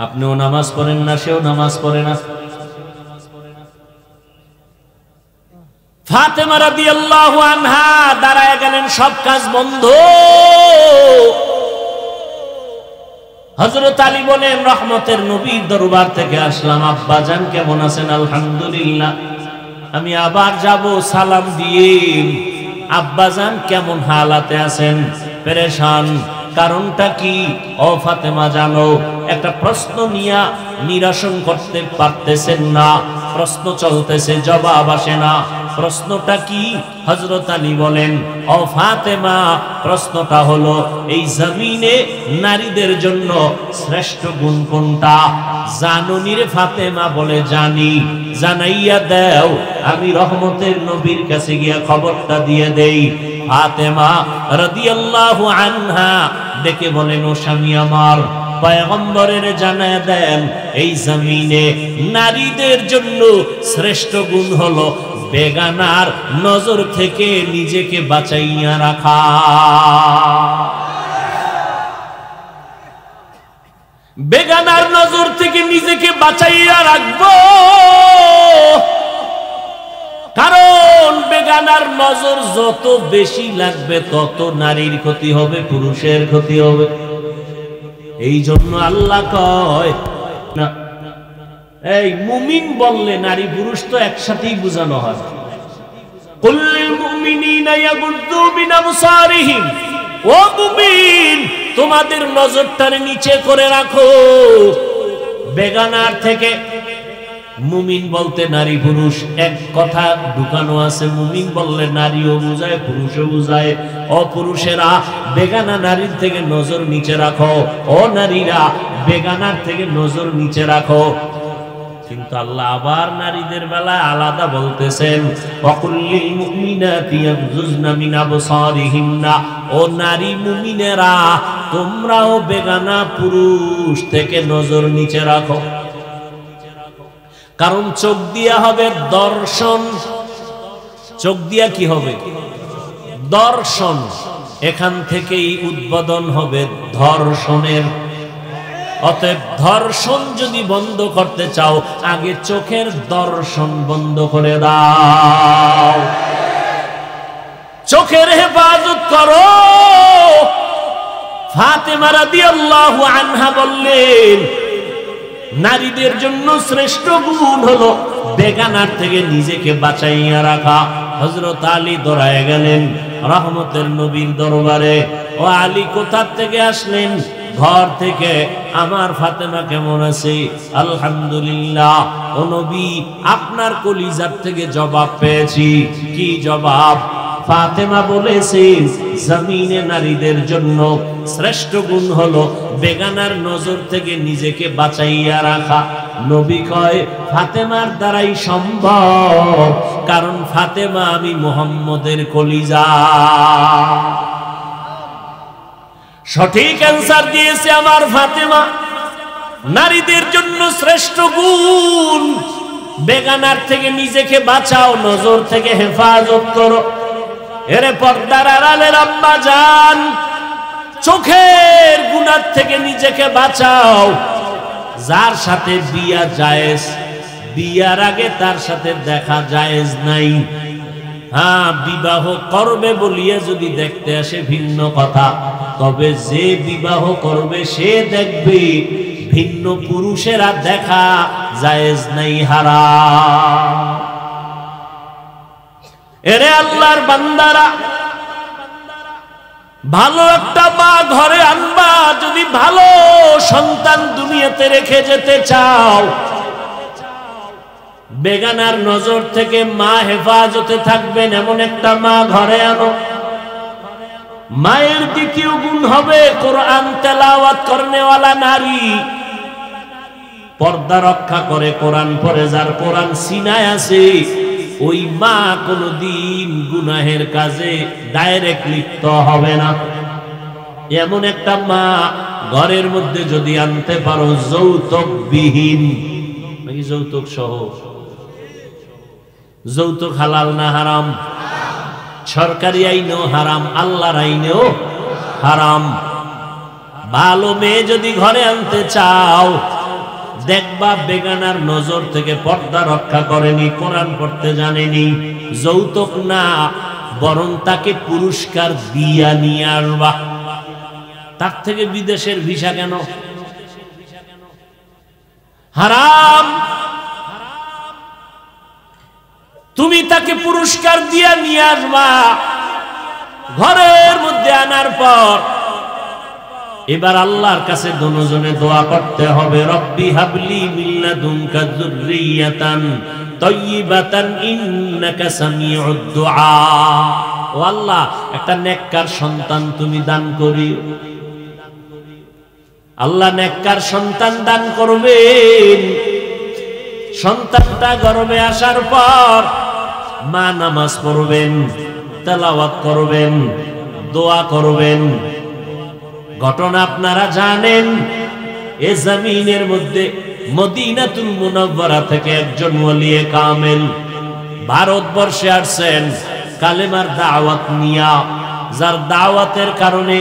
আপনিও নামাজ পড়েন না, সেও নামাজ পড়ে না। ফাতেমা রাদিয়াল্লাহু আনহা দাঁড়ায় গেলেন, সব কাজ বন্ধ। হযরত আলী বলেন, রহমতের নবীর দরবার থেকে আসলাম, আব্বাজান কেমন আছেন? আলহামদুলিল্লাহ। আমি আবার যাব, সালাম দিয়ে আব্বাজান কেমন হালাতে আছেন? পেরেশান। কারণটা কি? ও ফাতেমা জানো, একটা প্রশ্ন নিয়ে নিরসন করতে পারতেছেন না, প্রশ্ন চলতেছে, জবাব আসে না। প্রশ্নটা কি? হযরত আলী বলেন, ও ফাতেমা, প্রশ্নটা হলো এই জমিনে নারীদের জন্য শ্রেষ্ঠ গুণ কোনটা? জানুনি রে ফাতেমা? বলে জানি। জানাইয়া দাও, আমি রহমতের নবীর কাছে গিয়া খবরটা দিয়ে দেই। ফাতেমা রাদিয়াল্লাহু আনহা ডেকে বলেন, ও স্বামী আমার, পয়গম্বরের জানায় দেন এই জমিনে নারীদের জন্য শ্রেষ্ঠ গুণ হলো বেগানার নজর থেকে নিজেকে বাঁচাইয়া রাখা। বেগানার নজর থেকে নিজেকে বাঁচাইয়া রাখবো, কারণ বেগানার নজর যত বেশি লাগবে তত নারীর ক্ষতি হবে, পুরুষের ক্ষতি হবে। এই জন্য আল্লাহ কয় না, এই মুমিন বললে নারী পুরুষ তো একসাথেই বোঝানো হয়। কুল্লিল মুমিনিনা ইয়াগুদ্দু মিন আবসারিহিম, ও মুমিন তোমাদের নজরটারে নিচে করে রাখো বেগানার থেকে। মুমিন বলতে নারী পুরুষ এক কথা ঢুকানো আছে। মুমিন বললে নারীও বুঝায়, পুরুষও বুঝায়। ও পুরুষেরা বেগানা নারীর থেকে নজর নিচে রাখো, ও নারীরা বেগানার থেকে নজর নিচে রাখো। কিন্তু আল্লাহ আবার নারীদের বেলায় আলাদা বলতেছেন, ওয়াকুল্লিল মুমিনাতি ইয়াগযুজনা মিন আবসারিহিন্না, ও নারী মুমিনেরা তোমরাও বেগানা পুরুষ থেকে নজর নিচে রাখো। কারণ চোখ দিয়া হবে দর্শন, চোখ দিয়া কি হবে? দর্শন। এখান থেকেই উদ্বোধন হবে ধর্ষণের। অতএব ধর্ষণ যদি বন্ধ করতে চাও, আগে চোখের দর্শন বন্ধ করে দাও। চোখের হেফাজত করো। ফাতেমা রাদিয়াল্লাহু আনহা বললেন, নারীদের জন্য শ্রেষ্ঠ গুণ হলো বেগানার থেকে নিজেকে বাঁচাইয়া রাখা। হযরত আলী দৌড়ায় গেলেন রহমতের নবীর দরবারে। ও আলী, কোথা থেকে আসলেন? ঘর থেকে। আমার ফাতেমা কেমন আছে? আলহামদুলিল্লাহ। ও নবী, আপনার কলিজার থেকে জবাব পেয়েছি। কি জবাব? ফাতেমা বলেছেন, জমিনে নারীদের জন্য শ্রেষ্ঠ গুণ হলো বেগানার নজর থেকে নিজেকে বাঁচাইয়া রাখা। নবী কয়, ফাতেমার দ্বারাই সম্ভব, কারণ ফাতেমা আমি মুহাম্মদের কলিজা। সঠিক অ্যান্সার দিয়েছে আমার ফাতেমা। নারীদের জন্য শ্রেষ্ঠ গুণ, বেগানার থেকে নিজেকে বাঁচাও, নজর থেকে হেফাজত করো। এরে পর্দার আড়ালের আম্মা জান, চোখের গুনাহ থেকে নিজেকে বাঁচাও। যার সাথে বিয়া জায়েজ, বিয়ার আগে তার সাথে দেখা জায়েজ নাই। হ্যাঁ, বিবাহ করবে বলিয়া যদি দেখতে আসে ভিন্ন কথা, তবে যে বিবাহ করবে সে দেখবে। ভিন্ন পুরুষেরা দেখা জায়েজ নাই, হারাম। এরে আল্লাহর বান্দারা, ভালো একটা মা ঘরে আনবা। যদি ভালো সন্তান দুনিয়াতে রেখে যেতে চাও, বেগানার নজর থেকে মা হেফাজতে থাকবেন এমন একটা মা ঘরে আনো। মায়ের দ্বিতীয় গুণ হবে কোরআন তেলাওয়াত করনেওয়ালা নারী। পর্দা রক্ষা করে, কোরআন পড়ে, যার কোরআন সিনায় আছে, ওই মা কোনদিন গুনাহের কাজে ডাইরেক্ট লিপ্ত হবে না। এমন একটা মা ঘরের মধ্যে যদি আনতে পারো, যৌতুক বিহীন, নাকি যৌতুক সহ। যৌতুক হালাল না হারাম? সরকারি আইনেও হারাম, আল্লাহর আইনেও হারাম। ভালো মেয়ে যদি ঘরে আনতে চাও, দেখবা বেগানার নজর থেকে পর্দা রক্ষা করেনি, কোরআন পড়তে জানেনি। যৌতুক না, বরং তাকে পুরস্কার দিয়া নিয়ে আসবা। তার থেকে বিদেশের ভিসা কেন? হারাম। তুমি তাকে পুরস্কার দিয়া নিয়ে আসবা। ঘরের মধ্যে আনার পর এবার আল্লাহর কাছে দুজনে দোয়া করতে হবে, রব্বি হাবলি মিন লাদুনকা যুররিয়াতান তাইয়্যিবাতান ইন্নাকা সামিউদ দুআ। ও আল্লাহ, একটা নেককার সন্তান তুমি দান করিও। আল্লাহ নেককার সন্তান দান করবেন। সন্তানটা গর্ভে আসার পর মা নামাজ পড়বেন, তেলাওয়াত করবেন, দোয়া করবেন। ঘটনা আপনারা জানেন। এ জমিনের মধ্যে মদিনাতুল মুনাওয়ারা থেকে একজন ওলিয়ে কামেল ভারতবর্ষে আসছেন কালেমার দাওয়াত নিয়া, যার দাওয়াতের কারণে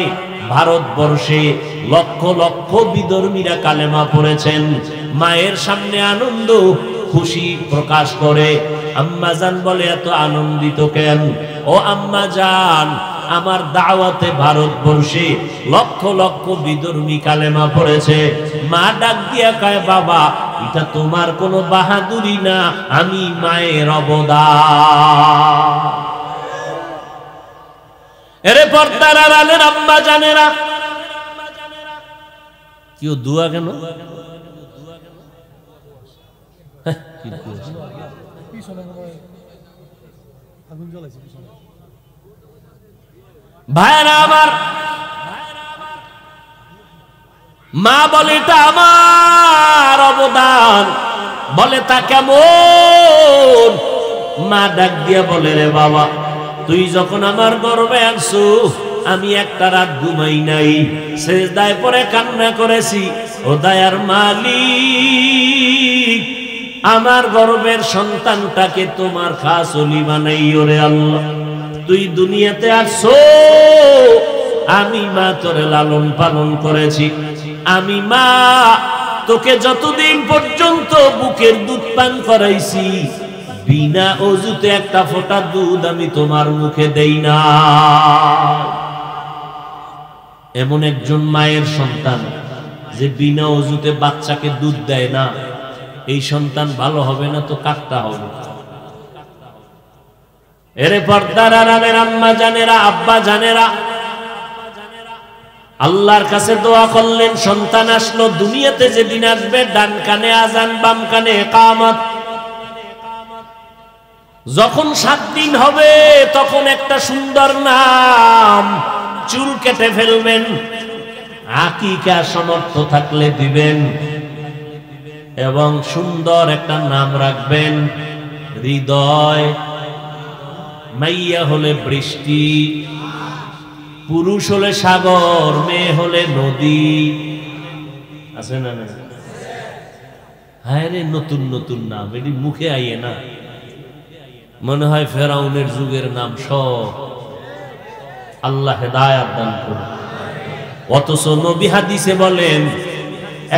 ভারতবর্ষে লক্ষ লক্ষ বিধর্মীরা কালেমা পড়েছেন। মায়ের সামনে আনন্দ খুশি প্রকাশ করে। আম্মা জান বলে, এত আনন্দিত কেন? ও আম্মা জান, আমার দাওয়াতে ভারতবর্ষে লক্ষ লক্ষ বিধর্মী কালেমা পড়েছে। মা ডাক দিয়া কয়, বাবা, এটা তোমার কোনো বাহাদুরি না, আমি মায়ের অবদান। এরে পর্দার আড়ালের আম্মা জানেরা, কেউ দুয়া কেন? ভাইরা আমার, মা বলে এটা আমার অবদান। বলে তা কেমন? মা ডাক দিয়া বলে, রে বাবা, তুই যখন আমার গর্ভে আনছো, আমি একটা রাত ঘুমাই নাই, সেজদায় পড়ে কান্না করেছি। ও দয়ার মালিক, আমার গর্বের সন্তানটাকে তোমার খাস ওলি বানাইও রে আল্লাহ। তুই দুনিয়াতে আসছো, আমি মা তোরে লালন পালন করেছি। আমি মা তোকে যতদিন পর্যন্ত বুকের দুধ পান করাইছি, বিনা অজুতে একটা ফোঁটা দুধ আমি তোমার মুখে দেই না। এমন একজন মায়ের সন্তান যে বিনা অজুতে বাচ্চাকে দুধ দেয় না, এই সন্তান ভালো হবে না তো কাটটা হবে। এরে পর্দার আড়ালের আম্মা জানেরা, আব্বা জানেরা, আল্লাহর কাছে দোয়া করলেন, সন্তান আসলো। দুনিয়াতে যেদিন আসবে ডান কানে আজান, বাম কানে ইকামত। যখন 7 দিন হবে তখন একটা সুন্দর নাম, চুল কেটে ফেলবেন, আকিকা সমর্থ থাকলে দিবেন, এবং সুন্দর একটা নাম রাখবেন হৃদয়। মাইয়া হলে বৃষ্টি, পুরুষ হলে সাগর, মেয়ে হলে নদী। আছে না? হ্যাঁ রে, নতুন নতুন নাম, এটি মুখে আইয়ে না, মনে হয় ফেরাউনের যুগের নাম সব। আল্লাহ হেদায়াত দান করুন। অথচ নবী হাদিসে বলেন,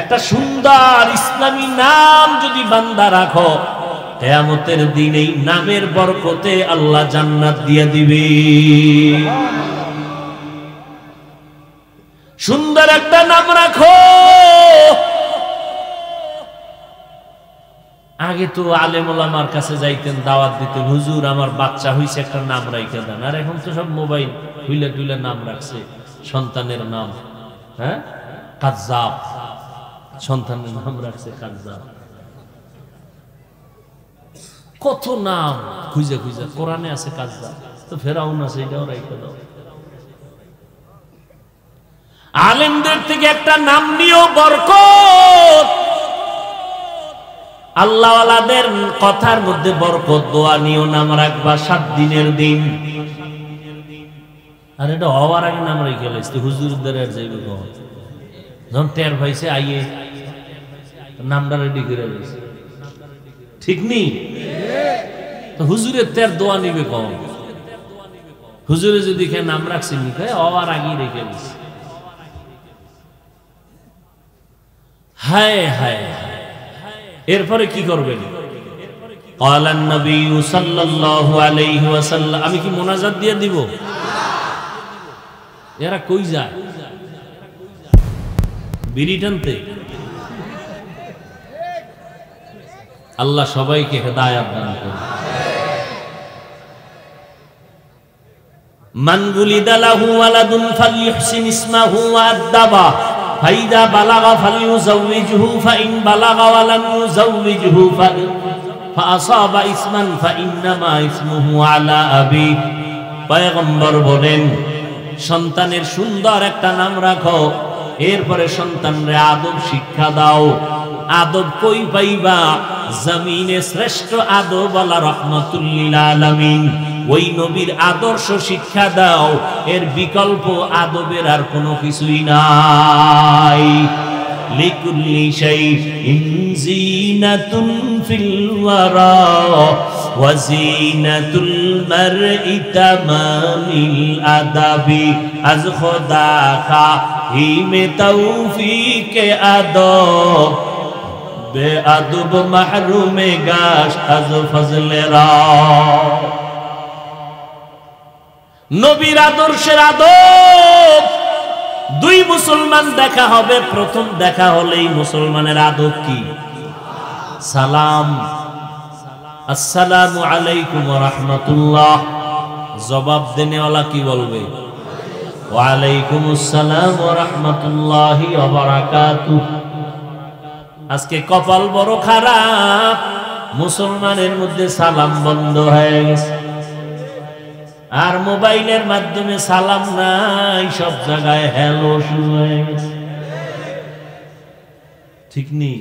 একটা সুন্দর ইসলামী নাম যদি বান্দা রাখো, কিয়ামতের দিন এই নামের বরকতে আল্লাহ জান্নাত দিয়ে দিবে। সুন্দর একটা নাম রাখো। আগে তো আলেম ওলামার কাছে যাইতেন, দাওয়াত দিতেন, হুজুর আমার বাচ্চা হইছে, একটা নাম রাইখা দেন। আর এখন তো সব মোবাইল খুইলে টুইলে নাম রাখছে, সন্তানের নাম। হ্যাঁ, কাজ্জাব, সন্তানের নাম রাখছে কাজ্জাব। কত নাম খুঁজে খুঁজে, কোরআনে আছে কাজ্জাব, তো ফেরাউন আছে, এটাও রাইখা দাও। আলেমদের থেকে একটা নাম নিও, বরকত। আল্লাহওয়ালাদের কথার মধ্যে বরকত, দোয়া নিও, নাম রাখবা 7 দিনের দিন। আর এটা হওয়ার আগে নাম রেখে লাইছে, হুজুরদের আর যাইবে কখন, যখন টের পাইছে আইয়ে নামটা রেডি করে লাইছে। ঠিক নি? তো হুজুরের তের দোয়া নিবে কখন? হুজুরে যদি নাম রাখছে নিবে, হওয়ার আগেই রেখে লাইছে। হায় হায়, এরপরে কি করবেন? ক্বালান নবী সাল্লাল্লাহু আলাইহি ওয়াসাল্লাম। আমি কি মোনাজাত দিয়ে দিব? এরা কই যায়? বিড়ি টানতে? আল্লাহ সবাইকে হেদায়াত দান করুন। মান গুলিদা লাহু ওয়ালাদুন ফালইহসিন ইসমাহু ওয়া আদাবা ফাইদা বালাগা ফালিউযাওয়িজহু ফাইন বালাগা ওয়া লাম ইউযাওয়িজহু ফাআসাবা ইসমান ফাইন্নামা ইসমুহু আলা আবি। পয়গম্বর বলেন, সন্তানের সুন্দর একটা নাম রাখো, এরপরে সন্তানরে আদব শিক্ষা দাও। আদব কই পাইবা? জমিনে শ্রেষ্ঠ আদব আলা রাহমাতুল লিল আলামিন, ওই নবীর আদর্শ শিক্ষা দাও। এর বিকল্প আদবের আর কোনো কিছুই নাই। লিকুল্লি শাইইন জিনাতুন ফিল ওয়ারা ওয়া জিনাতুল মারই তামামিল আদাবি। আজ খোদা খাহিমে তৌফিকে আদব, বে আদব মাহরুমে গাশ আজ ফজলেরা। নবীর আদর্শের আদব। 2 মুসলমান দেখা হবে, প্রথম দেখা হলেই মুসলমানের আদব কি? সালাম। আসসালামু আলাইকুম ওয়া রাহমাতুল্লাহ। জবাব দেনেওয়ালা কি বলবে? ওয়া আলাইকুমুস সালাম ওয়া রাহমাতুল্লাহি ওয়া বারাকাতুহু। আজকে কপাল বড় খারাপ, মুসলমানের মধ্যে সালাম বন্ধ হয়ে গেছে। আর মোবাইলের মাধ্যমে সালাম নাই, সব জায়গায় হ্যালো শুরু হয়ে গেছে। ঠিক নেই?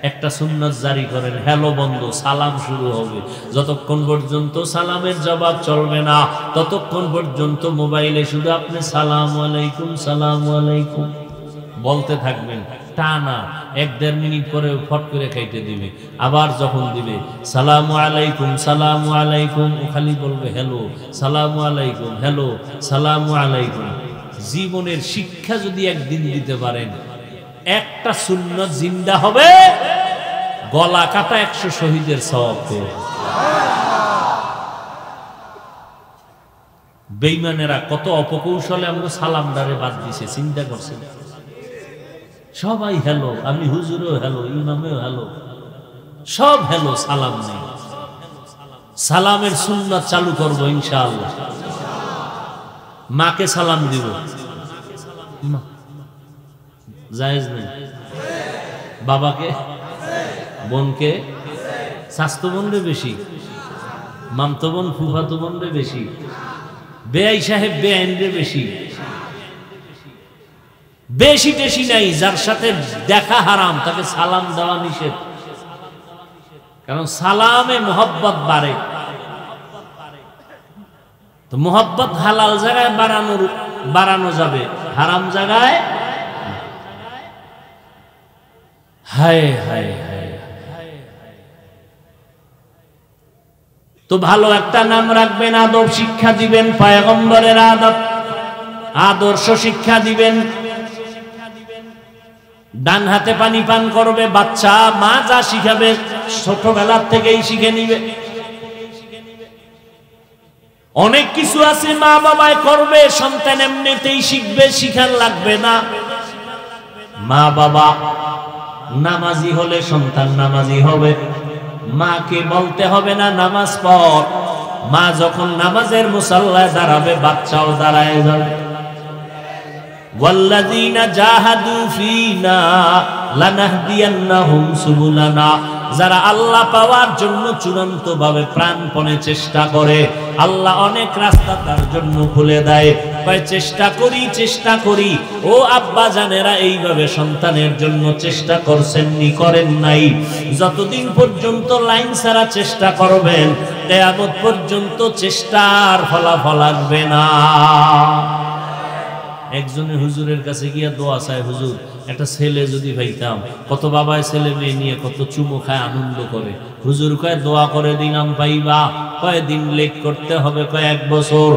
একটা সুন্নাত জারি করেন, হ্যালো বন্ধ, সালাম শুরু হবে। যতক্ষণ পর্যন্ত সালামের জবাব চলবে না, ততক্ষণ পর্যন্ত মোবাইলে শুধু আপনি সালাম আলাইকুম, সালাম আলাইকুম। বলতে থাকবেন, টানা 1-1.5 মিনিট পরে ফট করে খাইতে দিবে। আবার যখন দিবে সালামু আলাইকুম সালামু আলাইকুম, ও খালি বলবে হ্যালো সালামু আলাইকুম হ্যালো সালামু আলাইকুম। জীবনের শিক্ষা যদি একদিন দিতে পারেন, একটা সুন্নাত জিন্দা হবে, গলা কাটা 100 শহীদের সওয়াব পেয়ে। বেঈমানেরা কত অপকৌশলে আমরা সালামদারে বাদ দিছে, চিন্তা করছেন? সবাই হ্যালো, আমি হুজুরও হ্যালো, ইমামেও হ্যালো, সব হ্যালো, সালাম নেই। সালামের সুন্নাত চালু করবো ইনশাআল্লাহ। মাকে সালাম দিব, জায়েজ নেই। বাবাকে, বোনকে, স্বাস্থ্য বোনরে বেশি, মামতো বোন ফুফাতো বোনরে বেশি, বেআই সাহেব বেআইনরে বেশি, বেশি টেশি নাই। যার সাথে দেখা হারাম তাকে সালাম দেওয়া নিষেধ, কারণ সালামে মোহব্বত বাড়ে। তো মোহব্বত হালাল জায়গায় বাড়ানো যাবে, হারাম জায়গায় হায় হায় হায়। তো ভালো একটা নাম রাখবেন, আদব শিক্ষা দিবেন, পয়গম্বরের আদব আদর্শ শিক্ষা দিবেন। ডান হাতে পানি পান করবে বাচ্চা, মা যা শিখাবে ছোটবেলার থেকেই শিখে নিবে। অনেক কিছু আছে মা বাবায় করবে, সন্তান এমনিতেই শিখবে, শিখার লাগবে না। মা বাবা নামাজি হলে সন্তান নামাজি হবে, মাকে বলতে হবে না নামাজ পড়। মা যখন নামাজের মুসাল্লায় দাঁড়াবে, বাচ্চাও দাঁড়ায় যাবে। ওয়াল্লাযীনা জাহাদু ফীনা লানাহদিয়ান্নাহুম সুবুলানা, যারা আল্লাহ পাওয়ার জন্য চূড়ান্তভাবে প্রাণপণে চেষ্টা করে, আল্লাহ অনেক রাস্তা তার জন্য খুলে দেয়। কয় চেষ্টা করি। ও আব্বা জানেরা, এইভাবে সন্তানের জন্য চেষ্টা করছেননি, করেন নাই? যতদিন পর্যন্ত লাইন ছাড়া চেষ্টা করবেন, কিয়ামত পর্যন্ত চেষ্টার ফলাফল আসবে না। একজনের হুজুরের কাছে গিয়া দোয়া চায়, হুজুর একটা ছেলে যদি পাইতাম। কত বাবায় ছেলে মেয়ে নিয়ে কত চুমো খায়, আনন্দ করে। হুজুর কয় দোয়া করে দিলাম পাইবা। কয় দিন লেট করতে হবে? কয় 1 বছর।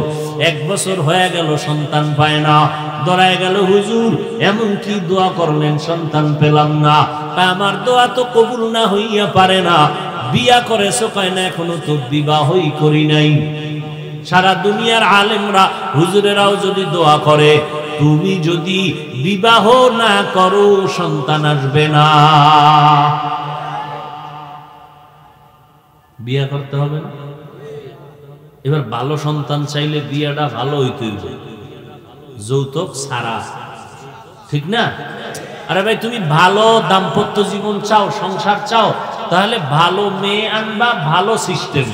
1 বছর হয়ে গেল, সন্তান পায় না, দৌড়ায় গেল হুজুর, এমন কি দোয়া করলেন সন্তান পেলাম না? কয় আমার দোয়া তো কবুল না হইয়া পারে না। বিয়া করেছো? কয় না, এখনো তো বিবাহই করি নাই। সারা দুনিয়ার আলেমরা হুজুরেরাও যদি দোয়া করে, তুমি যদি বিবাহ না করো সন্তান আসবে না। বিয়ে করতে হবে না? এবার ভালো সন্তান চাইলে বিয়েটা ভালো হইতে হইবে, যৌতুক ছাড়া, ঠিক না? আরে ভাই, তুমি ভালো দাম্পত্য জীবন চাও, সংসার চাও, তাহলে ভালো মেয়ে আনবা, ভালো সিস্টেম।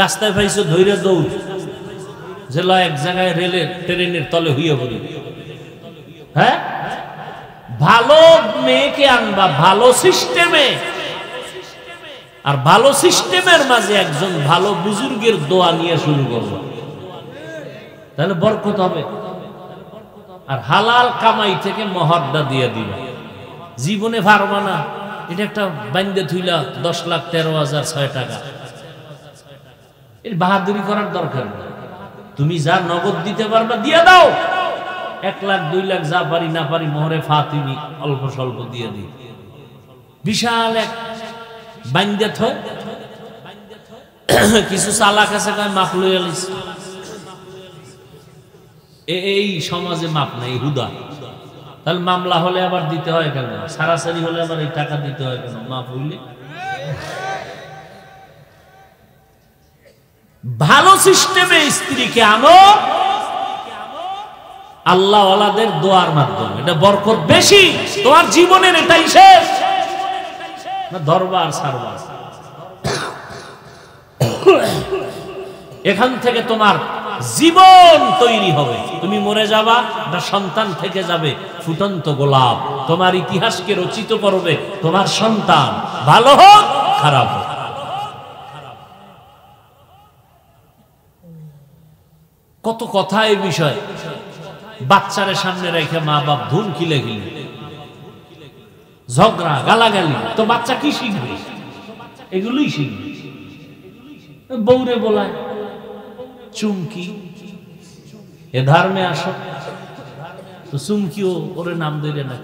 রাস্তায় পাইছো ধৈর্য দৌড়, যে এক জায়গায় রেলের ট্রেনের তলে হইয়া পড়ি। হ্যাঁ, ভালো মেয়েকে আনবা ভালো সিস্টেমে, আর ভালো সিস্টেমের মাঝে একজন ভালো বুজুর্গের দোয়া নিয়ে শুরু করবো, তাহলে বরকত হবে। আর হালাল কামাই থেকে মহরটা দিয়ে দিবা। জীবনে পারবা না, এটা একটা বাইন্দে থুইলা 10,13,006 টাকা, এর বাহাদুরি করার দরকার নেই। তুমি যা নগদ দিতে পারবা দিয়ে দাও। 1 লাখ 2 লাখ যা পারি না পারি মোহরে ফাতিমি অল্প স্বল্প দিয়ে দিই। বিশাল এক বাইন্দে থয়, কিছু চালাক আছে কয় মাপ লই আলিস। এই সমাজে মাপ নাই, হুদা। তাহলে মামলা হলে আবার দিতে হয় কেন? সারাসারি হলে আবার এই টাকা দিতে হয় কেন? মাপ হইলে ভালো সিস্টেমে স্ত্রীকে আনো, আল্লাহ ওয়ালাদের দোয়ার মাধ্যমে। এটা বরকত বেশি। তোমার জীবনের এটাই শেষ না দরবার সারবার। এখান থেকে তোমার জীবন তৈরি হবে। তুমি মরে যাবা, একটা সন্তান থেকে যাবে ফুটন্ত গোলাপ। তোমার ইতিহাসকে রচিত করবে তোমার সন্তান, ভালো হোক খারাপ হোক। কত কথা এই বিষয়। বাচ্চারে সামনে রেখে মা বাপ ধুম খিলে খিলে ঝগড়া গালাগালি, তো বাচ্চা কি শিখবে? এগুলোই শিখবে। বউরে বলায় চুমকি, এ ধর্মে আসো, তো চুমকিও ওরে নাম ধরে না।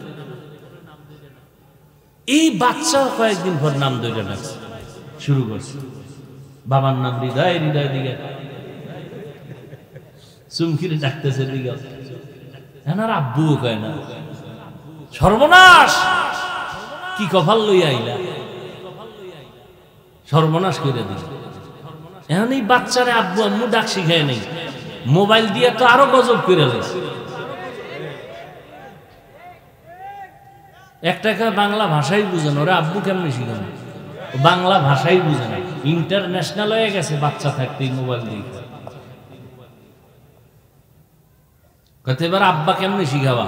এই বাচ্চা কয়েকদিন পর নাম ধরে ডাকছে, শুরু করছে। বাবার নাম হৃদয়, হৃদয় দিকে চুমকিরে ডাকতেছে দিকে, এনার আব্বুও কয় না। সর্বনাশ, কি কপাল লইয়া আইলা, সর্বনাশ করে দিল। এখন এই বাচ্চারে আব্বু আম্মু ডাক শিখায় নেই, মোবাইল দিয়ে তো আরো গজব করে লেছে। একটা বাংলা ভাষাই বুঝে না, ওরা আব্বু কেমন শিখানো, বাংলা ভাষাই বুঝে না। ইন্টারন্যাশনাল হয়ে গেছে বাচ্চা থাকতেই মোবাইল দিয়ে। এবার আব্বা কেমনে শিখাবা?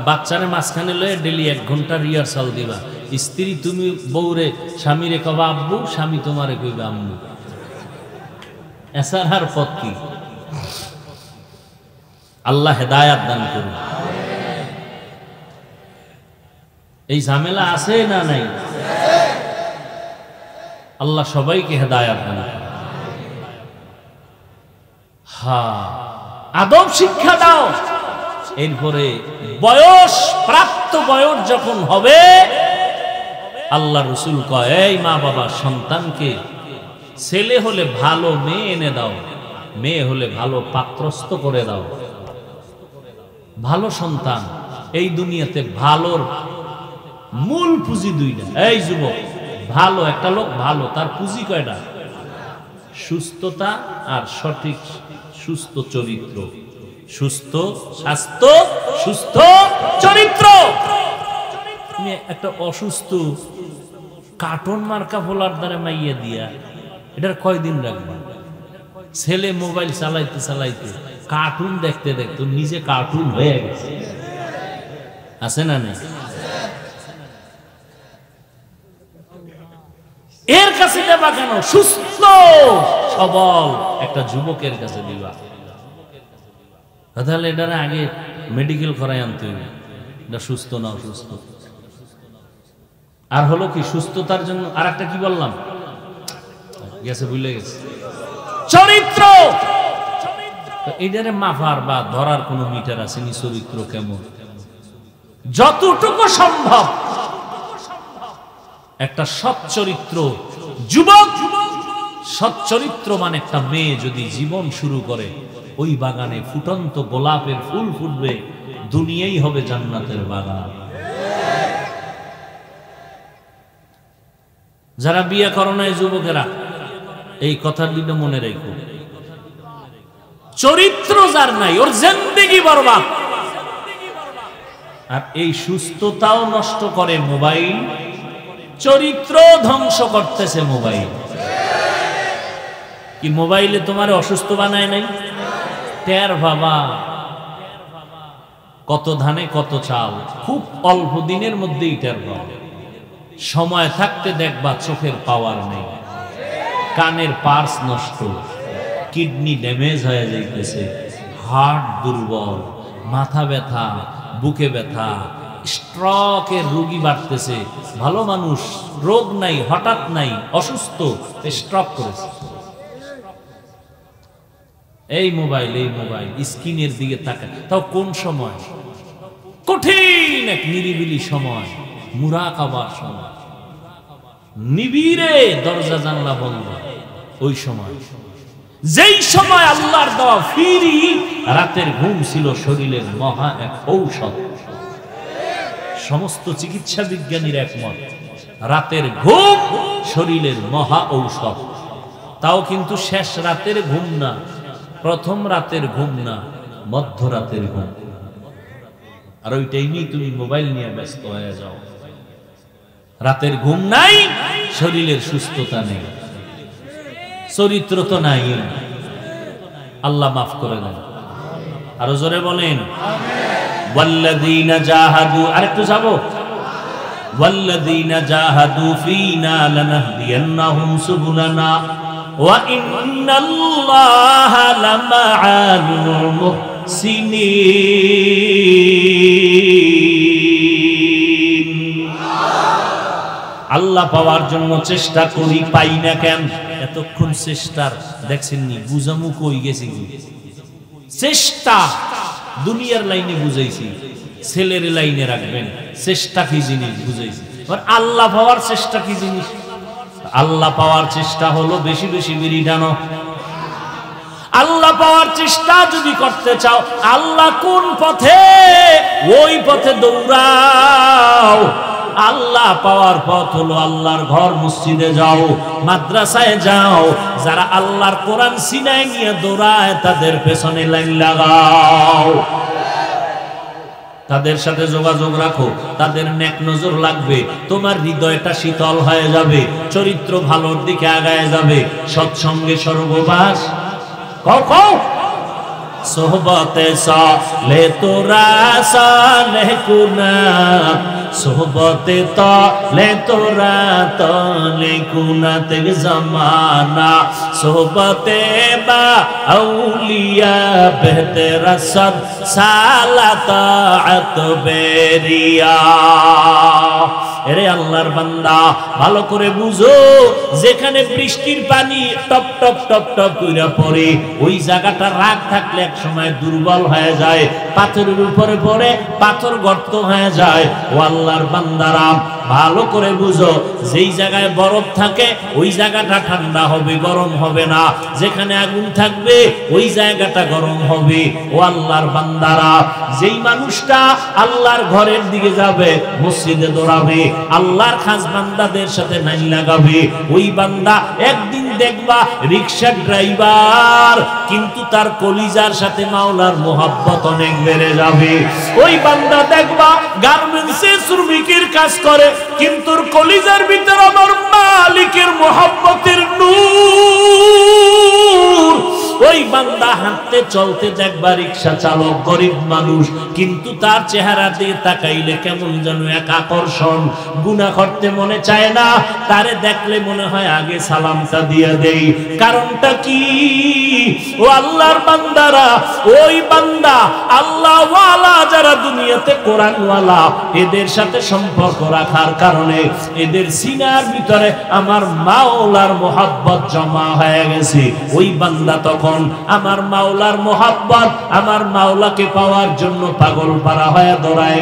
বাচ্চারে মাঝখানে লয়ে ডেলি 1 ঘন্টা রিহার্সাল দিবা। স্ত্রী তুমি বউরে স্বামীরে কবা আব্বু, স্বামী তোমারে কইবা আম্মু। এসার পথ কি? আল্লাহ হেদায়াত দান করুন। এই ঝামেলা আছে না নাই? আল্লাহ সবাইকে হেদায়াত দান করুন। হ্যাঁ, আদব শিক্ষা দাও। এরপরে বয়স, প্রাপ্ত বয়স যখন হবে, আল্লাহ রসুল কয়, এই মা বাবা সন্তানকে ছেলে হলে ভালো মেয়ে এনে দাও, মেয়ে হলে ভালো পাত্রস্থ করে দাও। ভালো সন্তান, এই দুনিয়াতে ভালোর মূল পুঁজি 2টা। এই যুবক, ভালো একটা লোক ভালো, তার পুঁজি কয়টা? সুস্থতা আর সঠিক সুস্থ চরিত্র। সুস্থ স্বাস্থ্য, সুস্থ চরিত্র। তুমি একটা অসুস্থ কার্টুন মার্কা ফোলার দ্বারা মাইয়া দিয়া এটার কয়দিন রাখবে? ছেলে মোবাইল চালাইতে চালাইতে, কার্টুন দেখতে দেখতে নিজে কার্টুন হয়ে গেছে, আছে না নেই? এর কাছে দেবা কেন? সুস্থ সবল একটা যুবকের কাছে দিবা। তাহলে এটার আগে মেডিকেল করাই আনতে হবে, এটা সুস্থ না অসুস্থ। আর হলো কি সুস্থতার জন্য আর একটা কি বললাম, গেছে ভুলে গেছে, চরিত্র। এটারে মাফার বা ধরার কোন মিটার আছে নি? চরিত্র কেমন? যতটুকু সম্ভব একটা সৎ চরিত্র যুবক, সৎ চরিত্র মানে একটা মেয়ে যদি জীবন শুরু করে, ওই বাগানে ফুটন্ত গোলাপের ফুল ফুটবে, দুনিয়াই হবে জান্নাতের বাগান। যারা বিয়ে করো না যুবকেরা, এই কথা দুটো মনে রেখো। চরিত্র যার নাই, ওর জিন্দেগি বরবাদ। আর এই সুস্থতাও নষ্ট করে মোবাইল, চরিত্র ধ্বংস করতেছে মোবাইল। কি মোবাইলে তোমার অসুস্থ বানায় নাই? টের বাবা, কত ধানে কত চাল, খুব অল্প দিনের মধ্যেই টের পাবে। সময় থাকতে দেখবা চোখের পাওয়ার নেই, কানের পার্স নষ্ট, কিডনি ড্যামেজ হয়ে যাইতেছে, হার্ট দুর্বল, মাথা ব্যথা, বুকে ব্যথা, স্ট্রোকের রোগী বাড়তেছে। ভালো মানুষ, রোগ নাই, হঠাৎ নাই, অসুস্থ, স্ট্রোক করেছে। এই মোবাইল স্ক্রিনের দিকে তাকায়, তাও কোন সময়? কঠিন এক নিরিবিলি সময়, মুরাকাবার সময়, নিবিড়ে দরজা জানলা বন্ধ, ওই সময়, যেই সময় আল্লাহর দেওয়া ফিরি রাতের ঘুম ছিল শরীরের মহা এক ঔষধ। সমস্ত চিকিৎসা বিজ্ঞানীর একমত, রাতের ঘুম শরীরের মহা ঔষধ। তাও কিন্তু শেষ রাতের ঘুম না, প্রথম রাতের ঘুম না, মধ্যরাতের ঘুম। আর ওইটাই নিয়ে তুমি মোবাইল নিয়ে ব্যস্ত হয়ে যাও। রাতের ঘুম নাই, শরীরের সুস্থতা নেই, চরিত্র তো নাই। আল্লাহ মাফ করে দেন। আরো জোরে বলেন ওয়াল্লাযীনা জাহাদু। আরেকটু যাবো, ওয়াল্লাযীনা জাহাদু ফীনা লানাহদিয়ান্নাহুম সুবুলানা ওয়া ইন্নাল্লাহা লামাআল মুহসিনিন। আল্লাহ পাওয়ার জন্য চেষ্টা করি, পাই না কেন? এতক্ষণ চেষ্টার দেখছেন নি বুঝামু কই গেছি? চেষ্টা দুনিয়ার লাইনে বুঝাইছি, ছেলের লাইনে রাখবেন। চেষ্টা কি জিনিস বুঝাইছি, আল্লাহ পাওয়ার চেষ্টা কি জিনিস? আল্লাহ পাওয়ার চেষ্টা হলো বেশি বেশি বিড়ি টানো। আল্লাহ পাওয়ার চেষ্টা যদি করতে চাও, আল্লাহ কোন পথে, ওই পথে দৌড়াও। আল্লাহ পাওয়ার পথ হলো আল্লাহর ঘর, মসজিদে যাও, মাদ্রাসায় যাও। যারা আল্লাহর কোরআন সিনায় নিয়ে দৌড়ায় তাদের পেছনে লাইন লাগাও, তাদের সাথে যোগাযোগ রাখো, তাদের নেক নজর লাগবে। তোমার হৃদয়টা শীতল হয়ে যাবে, চরিত্র ভালোর দিকে আগায় যাবে। সৎসঙ্গে স্বর্গবাস। কও সোহবতে সালে তোরা সালে কুনা, সোহবতে তালে তোরা তালে কুনা তেগ জমানা, সোহবতে বা আউলিয়া বেহতেরা সব সালাতাত বেরিয়া। এরে আল্লাহর বান্দা, ভালো করে বুঝো, যেখানে বৃষ্টির পানি টপ টপ টপ টপ কইরা পড়ে, ওই জায়গাটা রাগ থাকলে এক সময় দুর্বল হয়ে যায়, পাথরের উপরে পড়ে পাথর গর্ত হয়ে যায়। ও আল্লাহর বান্দারা, ভালো করে বুঝো, যেই জায়গায় বরফ থাকে ওই জায়গাটা ঠান্ডা হবে, গরম হবে না। যেখানে আগুন থাকবে ওই জায়গাটা গরম হবে। ও আল্লাহর বান্দারা, যেই মানুষটা আল্লাহর ঘরের দিকে যাবে, মসজিদে দৌড়াবে, আল্লাহর খাস বান্দাদের সাথে নাইন লাগাবে, ওই বান্দা একদিন দেখবা রিকশা ড্রাইভার, কিন্তু তার কলিজার সাথে মাওলার মোহাব্বত অনেক বেড়ে যাবে। ওই বান্দা দেখবা গার্মেন্টসে শ্রমিকের কাজ করে, কিন্তু কলিজার ভিতর আমার মালিকের মোহাব্বতের নূর। ওই বান্দা হাঁটতে চলতে দেখবা রিকশা চালক, গরিব মানুষ, কিন্তু তার চেহারা দিয়ে তাকাইলে কেমন যেন এক আকর্ষণ। গুনাহ করতে মনে চায় না, তারে দেখলে মনে হয় আগে সালামটা দিয়ে দেই। কারণটা কি? ও আল্লাহর বান্দারা, ওই বান্দা আল্লাহ ওয়ালা যারা দুনিয়াতে কোরআন ওয়ালা, এদের সাথে সম্পর্ক রাখার কারণে এদের সিনার ভিতরে আমার মাওলার মোহাব্বত জমা হয়ে গেছে। ওই বান্দা তখন আমার মাওলার মোহাব্বত, আমার মাওলাকে পাওয়ার জন্য পাগল পারা হয়ে দৌড়ায়।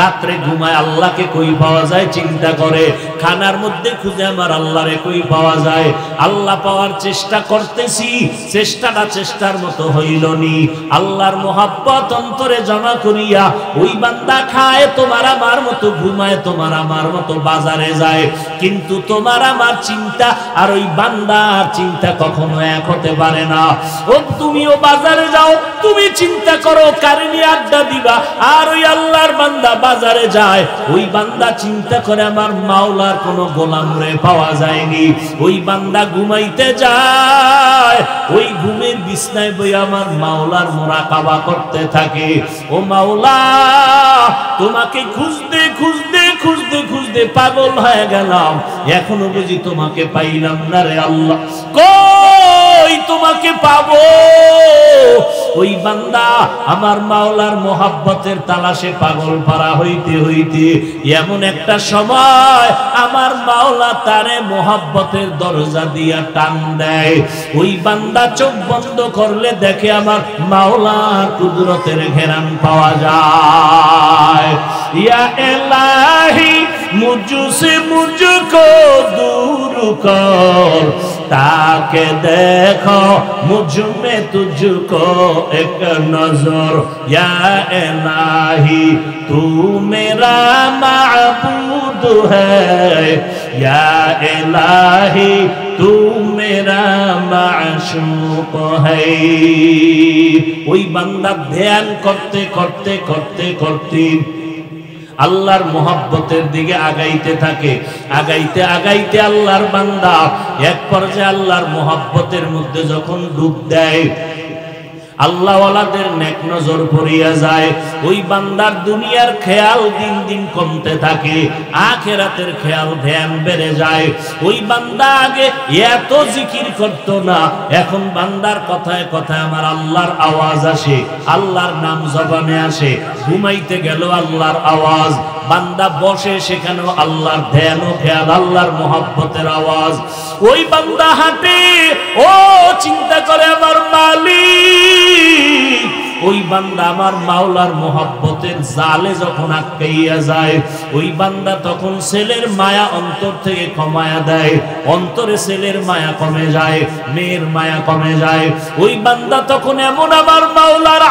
রাত্রে ঘুমায় আল্লাহকে কই পাওয়া যায় চিন্তা করে, খানার মধ্যে খুঁজে আমার আল্লাহরে কই পাওয়া যায়। আল্লাহ পাওয়ার চেষ্টা করতেছি, চেষ্টাটা চেষ্টার মতো হইল নি। আল্লাহর মোহাব্বত অন্তরে জমা করিয়া ওই বান্দা খায় তোমার আমার মতো, ঘুমায় তোমার আমার মতো, বাজারে যায়, কিন্তু তোমার আমার চিন্তা আর ওই বান্দার চিন্তা কখনো এক হতে পারে না। ও তুমিও বাজারে যাও, তুমি চিন্তা করো কারে নিয়ে আড্ডা দিবা, আর ওই আল্লাহর বান্দা বাজারে যায়, ওই বান্দা চিন্তা করে আমার মাওলার কোনো গোলাম রে পাওয়া যায়নি। ওই বান্দা ঘুমাইতে যায়, ওই ঘুমের বিছনায় বই আমার মাওলার মুরাকাবা করতে থাকে। ও মাওলা, তোমাকে খুঁজতে খুঁজতে খুঁজতে খুঁজতে পাগল হয়ে গেলাম, এখনো বুঝি তোমাকে পাইলাম না রে আল্লাহ, কই তোমাকে পাবো? ওই বান্দা আমার মাওলার মোহাব্বতের তালাশে পাগল পারা হইতে হইতে এমন একটা সময় আমার মাওলা তারে মোহাব্বতের দরজা দিয়া টান দেয়। ওই বান্দা চোখ বন্ধ করলে দেখে আমার মাওলার কুদরতের ঘেরান পাওয়া যায়। ইয়া ইলাহি মুঝসে মুঝকো दूर कर, ताके देखो मुझ में तुझको एक नजर। या इलाही तू मेरा माबूद है, या इलाही तू मेरा माशूक है। ওই বান্দা ধ্যান করতে করতে করতে করতে আল্লাহর মোহাব্বতের দিকে আগাইতে থাকে, আগাইতে আগাইতে আল্লাহর বান্দা এক পর্যায়ে আল্লাহর মোহাব্বতের মধ্যে যখন ডুব দেয়, আল্লাহওয়ালাদের নেক নজর পড়িয়া যায়, ওই বান্দার দুনিয়ার খেয়াল দিন দিন কমতে থাকে, আখিরাতের খেয়াল ধ্যান বেড়ে যায়। ওই বান্দা আগে এত জিকির করতো না, এখন বান্দার কথায় কথায় আমার আল্লাহর আওয়াজ আসে, আল্লাহর নাম জবানে আসে। ঘুমাইতে গেল আল্লাহর আওয়াজ, বান্দা বসে সেখানেও আল্লাহর ধ্যান ও খেয়াল, আল্লাহর মোহাব্বতের আওয়াজ। ওই বান্দা হাঁটে, ও চিন্তা করে আমার মালিক। ওই বান্দা আমার মাওলার মোহাব্বতের জালে যখন আটকাইয়া যায়, ওই বান্দা তখন ছেলের মায়া অন্তর থেকে কমায়া দেয়, অন্তরে ছেলের মায়া কমে যায়, মেয়ের মায়া কমে যায়। ওই বান্দা তখন এমন আমার মাওলার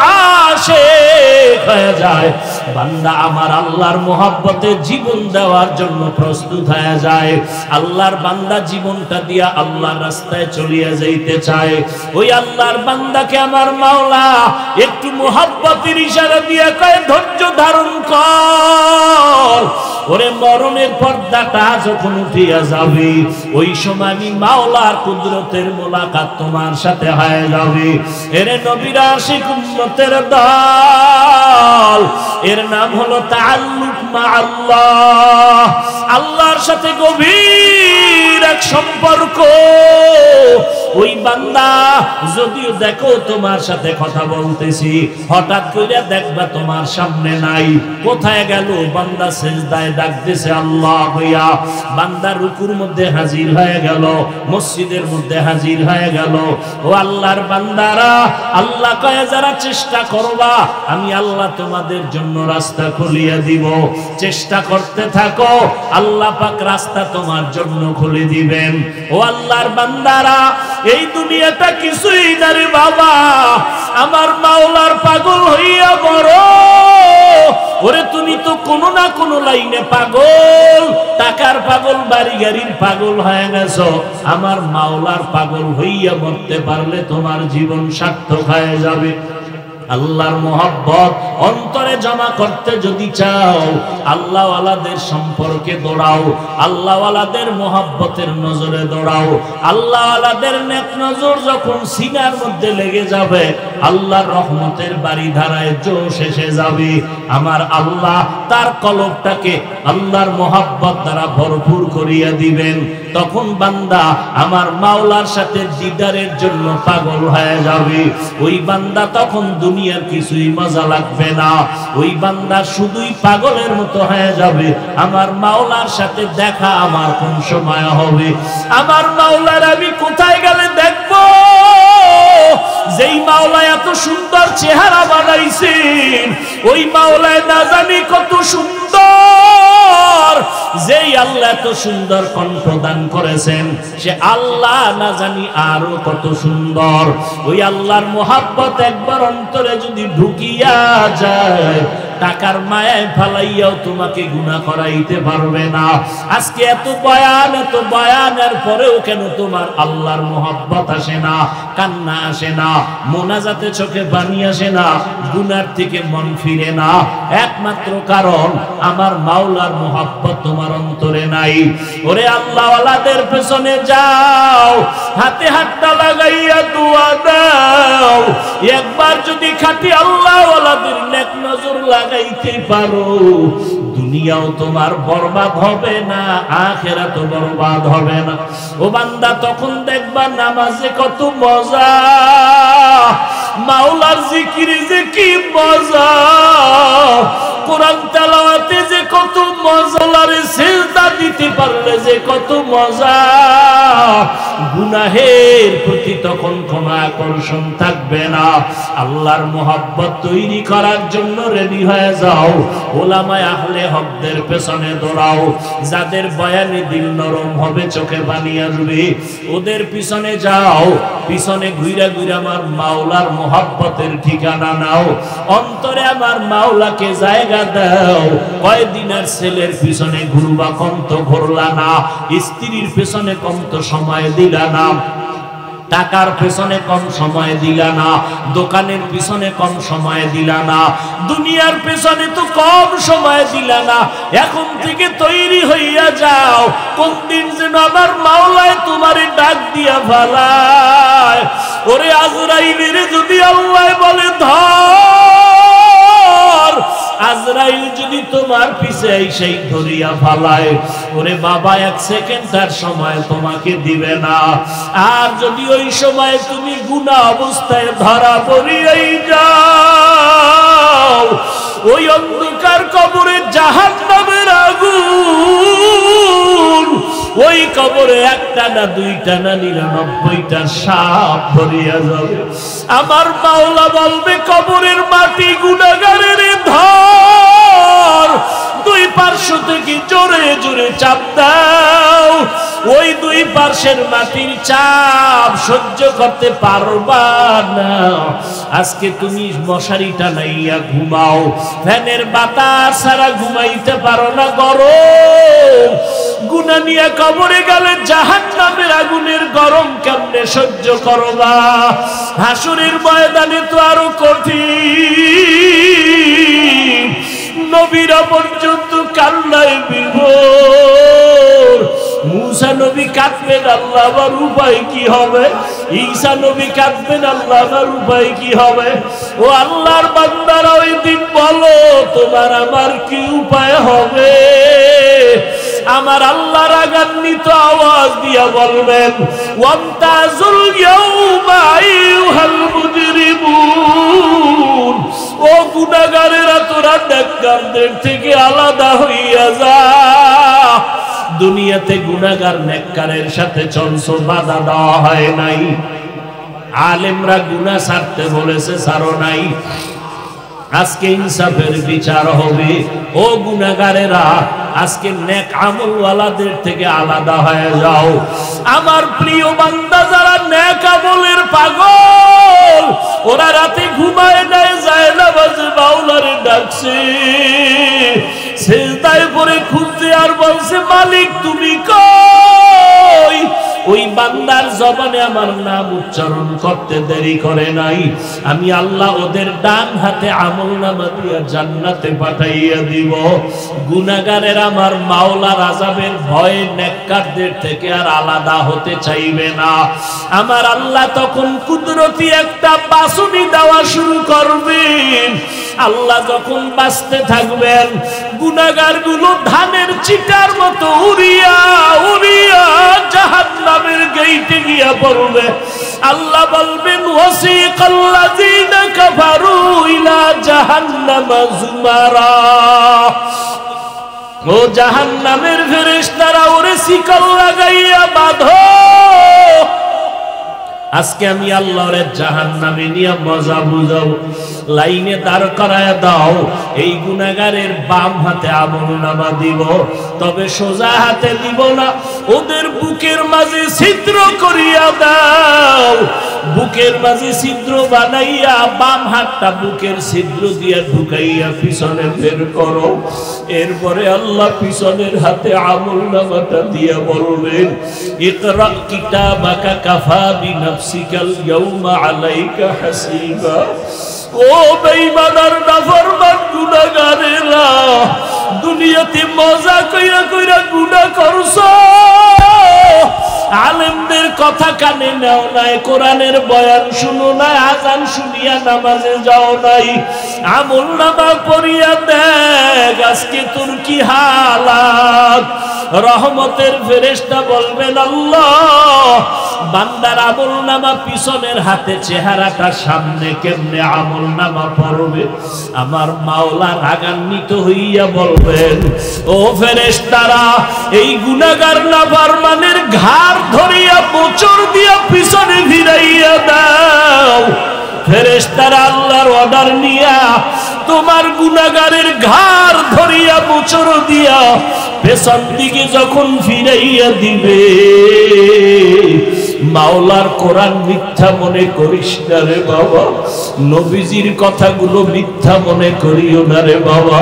আশিক হয়ে যায়, বান্দা আমার আল্লাহর মোহাব্বতে জীবন দেওয়ার জন্য প্রস্তুত হয়ে যায়। আল্লাহর বান্দা জীবনটা দিয়া আল্লাহর রাস্তায় চলিয়া যাইতে চায়। ওই আল্লাহর বান্দাকে আমার মাওলা একটু মোহাব্বতের ইশারা দিয়া কয়, ধৈর্য ধারণ কর, ওরে মরণের পর্দাটা যখন উঠিয়া যাবে, ওই সময় আমি মাওলার কুদরতের মোলাকাত তোমার সাথে হয়ে যাবে। এর নবীর আশিক উম্মতের দল, এর নাম হলো তাআল্লুক মা আল্লাহ, আল্লাহর সাথে গভীর এক সম্পর্ক। ওই বান্দা যদিও দেখো তোমার সাথে কথা বলতেছি, হঠাৎ করে দেখবা তোমার সামনে নাই, কোথায় গেল? বান্দা সিজদায় ডাকতেছে আল্লাহ হইয়া, বান্দা রুকুর মধ্যে হাজির হয়ে গেল, মসজিদের মধ্যে হাজির হয়ে গেল। ও আল্লাহর বান্দারা, আল্লাহ কয়ে যারা চেষ্টা করবা, আমি আল্লাহ তোমাদের জন্য রাস্তা খুলিয়ে দিব, চেষ্টা করতে থাকো, আল্লাহ পাক রাস্তা তোমার জন্য খুলে দিবেন। ও আল্লাহর বান্দারা, এই দুনিয়াটা কিছুই না রে বাবা, আমার মাওলার পাগল হইয়া বড়। ওরে তুমি তো কোনো না কোনো লাইনে পাগল, টাকার পাগল, বাড়ি গাড়ির পাগল হয়ে গেছো। আমার মাওলার পাগল হইয়া মরতে পারলে তোমার জীবন সার্থক হয়ে যাবে। আল্লাহর মোহাব্বত অন্তরে জমা করতে যদি চাও, আল্লাহওয়ালাদের সম্পর্কে দৌড়াও, আল্লাহওয়ালাদের মোহাব্বতের নজরে দৌড়াও। আল্লাহওয়ালাদের নেক নজর যখন সিনার মধ্যে লেগে যাবে, আল্লাহর রহমতের বাড়ি ধারায় জোশ এসে যাবে। আমার আল্লাহ তার কলবটাকে আল্লাহর মোহাব্বত দ্বারা ভরপুর করিয়া দিবেন। তখন বান্দা আমার মাওলার সাথে দিদারের জন্য পাগল হয়ে যাবে। ওই বান্দা তখন দুনিয়ার কিছুই মজা লাগবে না, ওই বান্দা শুধুই পাগলের মতো হয়ে যাবে। আমার মাওলার সাথে দেখা আমার কোন সময় হবে? আমার মাওলার আমি কোথায় গেলে দেখবো? যেই মাওলা এত সুন্দর চেহারা বানাইছেন, ওই মাওলায় না জানি কত সুন্দর। যেই আল্লাহ এত সুন্দর কণ্ঠ দান করেছেন, সে আল্লাহ না জানি আরো কত সুন্দর। ওই আল্লাহর মোহাব্বত একবার অন্তরে যদি ঢুকিয়া যায়, টাকার মায়ায় ফালাইয়াও তোমাকে গুনাহ করাইতে পারবে না। আজকে এত বয়ানের পরেও কেন তোমার আল্লাহর মোহাব্বত আসে না, কান্না আসে না, মোনাজাতে চোখে পানি আসে না, গুনার থেকে মন ফিরে না? একমাত্র কারণ আমার মাওলার মোহাব্বত তোমার অন্তরে নাই। ওরে আল্লাহওয়ালাদের পেছনে যাও, হাতে হাতটা লাগাইয়া দোয়া দাও। একবার যদি খাঁটি আল্লাহওয়ালাদের নেক নজর লাগাইতে পারো, দুনিয়াও তোমার বরবাদ হবে না, আখিরাতও বরবাদ হবে না। ও বান্দা, তখন দেখবা নামাজে কত মজা, মাওলার জিকিরে যে কি মজা, কোরআন তেলাওয়াতে যে কত মজা, আল্লাহরে সিজদা দিতে পারলে যে কত মজা। গুনাহের প্রতি তখন কোনো আকর্ষণ থাকবে না। আল্লাহর মোহাব্বত তৈরি করার জন্য রেডি হয়ে যাও। ওলামায়ে আহলে হকদের পেছনে দৌড়াও। যাদের বয়ানে দিল নরম হবে, চোখে পানি আসবে, ওদের পিছনে যাও। পিছনে ঘুরা ঘুরা আমার মাওলার মোহাব্বতের ঠিকানা নাও। অন্তরে আমার মাওলাকে জায়গা দাও। কয়দিনের ছেলের পিছনে ঘুরবা, কম তো ঘুরলা না। স্ত্রীর পিছনে কম তো সময় দিলা না। টাকার পেছনে কম সময় দিলা না, দোকানের পিছনে কম সময় দিলা না, দুনিয়ার পেছনে তো কম সময় দিলা না। এখন থেকে তৈরি হইয়া যাও, কোন দিন যেন আমার মাওলায় তোমারে ডাক দিয়া ফালায়। ওরে আজরাইলের যদি আল্লাহ বলে ধর, আজরাইল যদি তোমার পিছে সেই ধরিয়া ফালায়, ওরে বাবা 1 সেকেন্ড তার সময় তোমাকে দিবে না। আর যদি ওই সময় তুমি গুনাহ অবস্থায় ধরা পড়িয়াই যাও, ওই অন্ধকার কবরে জাহান্নামের আগুন, ওই কবরে 1টা না 2টা না 99টা সাপ ভরিয়া যাবে। আমার মাওলা বলবে কবরের মাটি গুনাহগারের ধর, 2 পার্শ্ব থেকে জোরে জোরে চাপ দাও। ওই 2 পার্শ্বের মাটির চাপ সহ্য করতে পারবা না। আজকে তুমি মশারিটা নাইয়া ঘুমাও, ফ্যানের বাতাস ছাড়া ঘুমাইতে পারো না, গরম। গুনাহ নিয়ে কবরে গেলে জাহান্নামের আগুনের গরম কেমনে সহ্য করবা? হাসরের ময়দানে তো আরো কঠিন। নবীরা পর্যন্ত কান্নায় বিভোর। মুসা নবী কাঁদবেন, আল্লাহ আমার উপায় কি হবে? ঈসা নবী কাঁদবেন, আল্লাহ আমার উপায় কি হবে? ও আল্লাহর বান্দারা, ওই দিন বলো তোমার আমার কি উপায় হবে? আমার আল্লাহ রাগান্বিত আওয়াজ দিয়া বলবেন, ওয়ামতাজুল ইয়াউমা আইয়ুহাল মুজরিমুন, ও গুনাহগারেরা তোরা নেককারদের থেকে আলাদা হইয়া যা। দুনিয়াতে গুনাহগার নেককারের সাথে চলছো, বাধা দেওয়া হয় নাই। আলেমরা গুনাহ ছাড়তে বলেছে, ছাড়ো নাই। আজকে ইনসাফের বিচার হবে। ও গুনাহগারেরা, আজকে নেক আমলওয়ালাদের থেকে আলাদা হয়ে যাও। আমার প্রিয় বান্দা যারা নেক আমলের পাগল, ওরা রাতে ঘুমায় নাই, যায় না বাজে মাওলারে ডাকছে, সিজদায় পড়ে খুঁজছে আর বলছে মালিক তুমি কই? ওই বান্দার জবানে আমার নাম উচ্চারণ করতে দেরি করে নাই, আমি আল্লাহ ওদের ডান হাতে আমলনামা দিয়া জান্নাতে পাঠাইয়া দিব। গুনাহগারের আমার মাওলার আযাবের ভয়ে নেককারদের থেকে আর আলাদা হতে চাইবে না। আমার আল্লাহ তখন কুদরতি একটা বাঁশুনি দেওয়া শুরু করবেন। আল্লাহ যখন বাঁচতে থাকবেন, গুনাহগারগুলো ধানের চিটার মতো উড়িয়া উড়িয়া জাহান্নামের গেইটে গিয়া পড়বে। আল্লাহ বলবেন, ওয়াসিকাল্লাযীনা কাফারু ইলা জাহান্নামা যুমারা, ও জাহান্নামের ফেরেশতারা ওরে শিকল লাগাইয়া বাঁধো। আজকে আমি আল্লাহর জাহান্নামে নিয়ে মজা বুঝাও। লাইনে দাঁড় করায় দাও, এই গুনাহগারের বাম হাতে আমলনামা দিব, তবে সোজা হাতে দিব না, ওদের বুকের মাঝে ছিদ্র করিয়া দাও। বুকের মাঝে ছিদ্র বানাইয়া বাম হাতটা বুকের ছিদ্র দিয়া ঢুকাইয়া পিছনে বের করো। এরপরে আল্লাহ পিছনের হাতে আমলনামাটা দিয়া বলবেন, ইকরা কিতাবাকা কাফা বিনাফসিকাল ইয়াউমা আলাইকা হাসিবা। ও বেঈমানের নাফরমান গুনাহগারেরা, দুনিয়াতে মজা কইরা কইরা গুনাহ করছো, আলেমদের কথা কানে নাও নাই, কোরআনের বয়ান শুনো নাই, আজান শুনিয়া নামাজে যাও নাই, আমলনামা পড়িয়া দেখ আজকে তোর কি হালাত। রহমতের ফেরেশতা বলবেন, আল্লাহ বান্দার আমলনামা পিছনের হাতে, চেহারাটা সামনে কেমনে আমলনামা পড়বে? আমার মাওলা রাগান্বিত হইয়া বলবেন, ও ফেরেশতারা, এই গুনাহগার নাফরমানের ঘাড় ধরিয়া মোচড় দিয়া পিছনে ফিরাইয়া দাও। ফেরেশতারা আল্লাহর অর্ডার নিয়া তোমার গুনাহগারের ঘাড় ধরিয়া মোচড় দিয়া পেছন দিকে যখন ফিরাইয়া দিবে, মাওলার কোরআন মিথ্যা মনে করিস না রে বাবা, নবীজির কথাগুলো মিথ্যা মনে করিও না রে বাবা।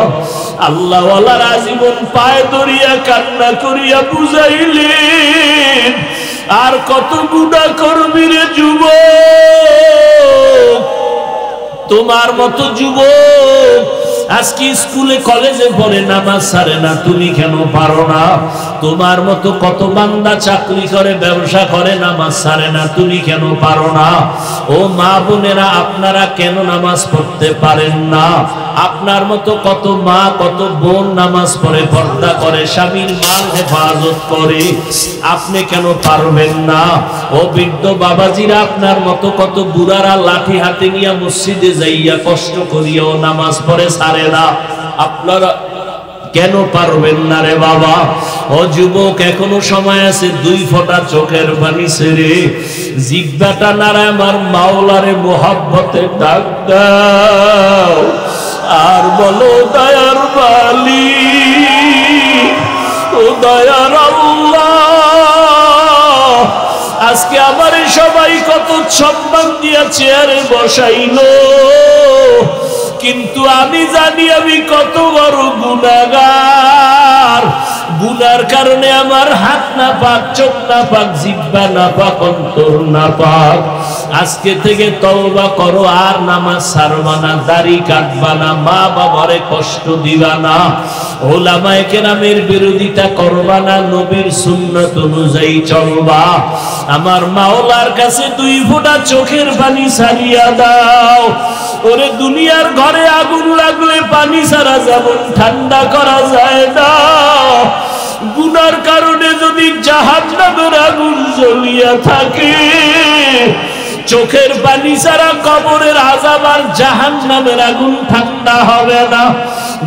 আল্লাহওয়ালার আজীবন পায়ে ধরিয়া কান্না করিয়া বুঝাইলেন, আর কত গুনাহ করবি রে যুবক। তোমার মতো যুবক আজকে স্কুলে কলেজে পড়ে নামাজ ছাড়ে না, তুমি কেন পারো না? তোমার মতো কত বান্দা চাকরি করে ব্যবসা করে নামাজ ছাড়ে না, তুমি কেন পারো না? ও মা বোনেরা, আপনারা কেন নামাজ পড়তে পারেন না? আপনার মতো কত মা কত বোন নামাজ পড়ে পর্দা করে স্বামীর মাল হেফাজত করে, আপনি কেন পারবেন না? ও বৃদ্ধ বাবাজিরা, আপনার মতো কত বুড়ারা লাঠি হাতে নিয়ে মসজিদে যাইয়া কষ্ট করিয়াও নামাজ পড়ে ছাড়ে না, আপনারা কেন পারবেন না রে বাবা? ও যুবক, এখনো সময় আছে, 2 ফোঁটা চোখের পানি ছেড়ে জিহ্বাটা নাড়ায় আমার মাওলারে মোহাব্বতে ডাক দাও আর বলো, দয়ার মালিক, ও দয়ার আল্লাহ, আজকে আমার সবাই কত সম্মান দিয়া চেয়ারে বসাইলো, কিন্তু আমি জানি আমি কত বড় গুনাহগার। গুনার কারণে আমার হাত না পাক, চোখ না পাক, জিহ্বা না পাক, অন্তর না পাক। আজকে থেকে তওবা করো, আর নামাজ ছাড়বা না, দাড়ি কাটবা না, মা বাবারে কষ্ট দিবা না, ওলামায়ে কেরামের বিরোধিতা করবা না, নবীর সুন্নাত অনুযায়ী চলবা। আমার মাওলার কাছে 2 ফোঁটা চোখের পানি ছাড়িয়া দাও। ওরে দুনিয়ার ঘরে আগুন লাগলে পানি ছাড়া যেমন ঠান্ডা করা যায় না, গুনার কারণে যদি জাহান্নামের আগুন জ্বলিয়া থাকে, চোখের পানি ছাড়া কবরের আযাব আর জাহান্নামের আগুন ঠান্ডা হবে না।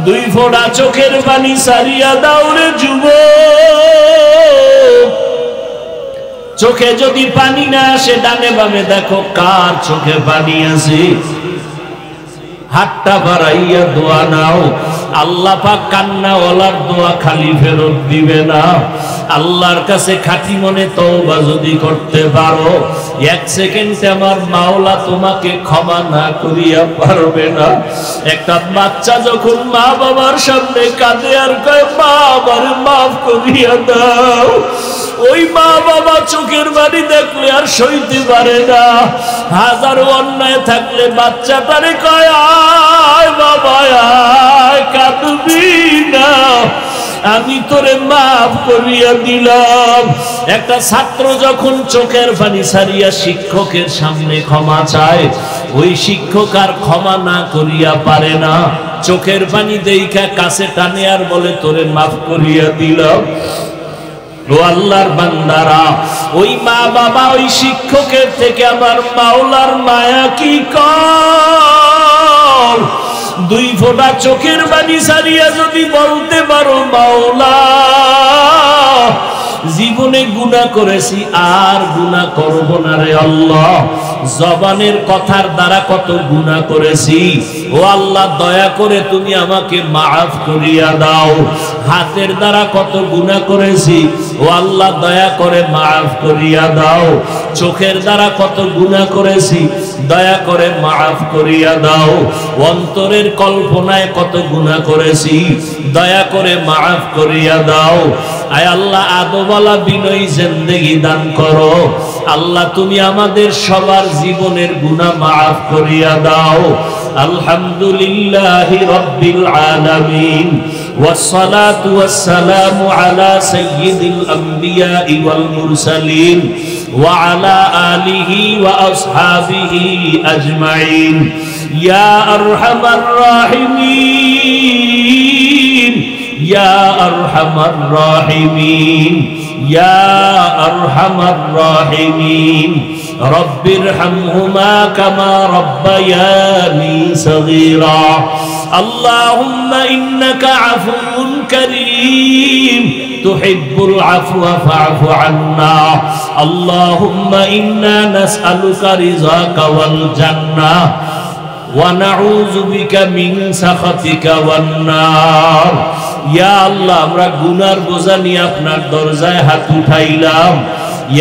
2 ফোঁটা চোখের পানি ছাড়িয়া দাও রে যুবক। চোখে যদি পানি না আসে, ডানে বামে দেখো কার চোখে পানি আছে, হাতটা বাড়াইয়া দোয়া নাও। আল্লাহ পাক কান্নাওয়ালার দোয়া খালি ফেরত দিবে না। আল্লাহর কাছে খাঁটি মনে তওবা যদি করতে পারো, 1 সেকেন্ডে আমার মাওলা তোমাকে ক্ষমা না করিয়া পারবে না। একটা বাচ্চা যখন মা বাবার সামনে কাঁদে আর কয়, মা আমারে মাফ করিয়া দাও, ওই মা বাবা চোখের পানি দেখলে আর সইতে পারে না। হাজারো অন্যায় থাকলে বাচ্চাটারে কয়, আয় বাবা আয়, কাঁদবি না, আমি তোরে মাফ করিয়া দিলাম। একটা ছাত্র যখন চোখের পানি ছাড়িয়া শিক্ষকের সামনে ক্ষমা চায়, ওই শিক্ষক আর ক্ষমা না করিয়া পারে না, চোখের পানি দেইখা কাছে টানে আর বলে, তোরে মাফ করিয়া দিলাম। ও আল্লাহর বান্দারা, ওই মা বাবা ওই শিক্ষকের থেকে আমার মাওলার মায়া কি কম। 2 ফোঁটা চোখের পানি ছাড়িয়া যদি বলতে পারো, মাওলা জীবনে গুনাহ করেছি আর গুনাহ করব না রে আল্লাহ, জবানের কথার দ্বারা কত গুনাহ করেছি, ও আল্লাহ দয়া করে তুমি আমাকে মাফ করিয়া দাও। হাতের দ্বারা কত গুনাহ করেছি, ও আল্লাহ দয়া করে মাফ করিয়া দাও। চোখের দ্বারা কত গুনাহ করেছি, দয়া করে মাফ করিয়া দাও। অন্তরের কল্পনায় কত গুনাহ করেছি, দয়া করে মাফ করিয়া দাও। আয় আল্লাহ, আদবওয়ালা বিনয়ী জিন্দেগি দান করো। আল্লাহ তুমি আমাদের সবার জীবনের গুনাহ মাফ করিয়া দাও। আলহামদুলিল্লাহি রাব্বিল আলামিন, والصلاة والسلام على سيد الأنبياء والمرسلين وعلى آله وأصحابه أجمعين يا أرحم الراحمين يا أرحم الراحمين يا أرحم الراحمين رب ارحمهما كما ربياني صغيرا اللهم إنك عفو كريم تحب العفو فاعف عنا اللهم إنا نسألك رضاك والجنة ونعوذ بك من سخطك والنار يا الله আমরা গুনার বোঝা নিয়ে আপনার দরজায় হাত উঠাইলাম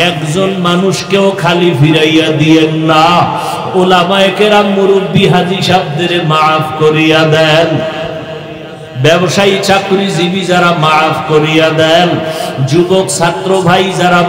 একজন মানুষকেও খালি ফিরাইয়া দিয়েন না উলামায়ে কেরাম মুরব্বি হাজী সাহেবদের maaf করিয়া দেন ব্যবসায়ী চাকরিজীবী যারা maaf করিয়া দেন যুবক ছাত্র ভাই যারা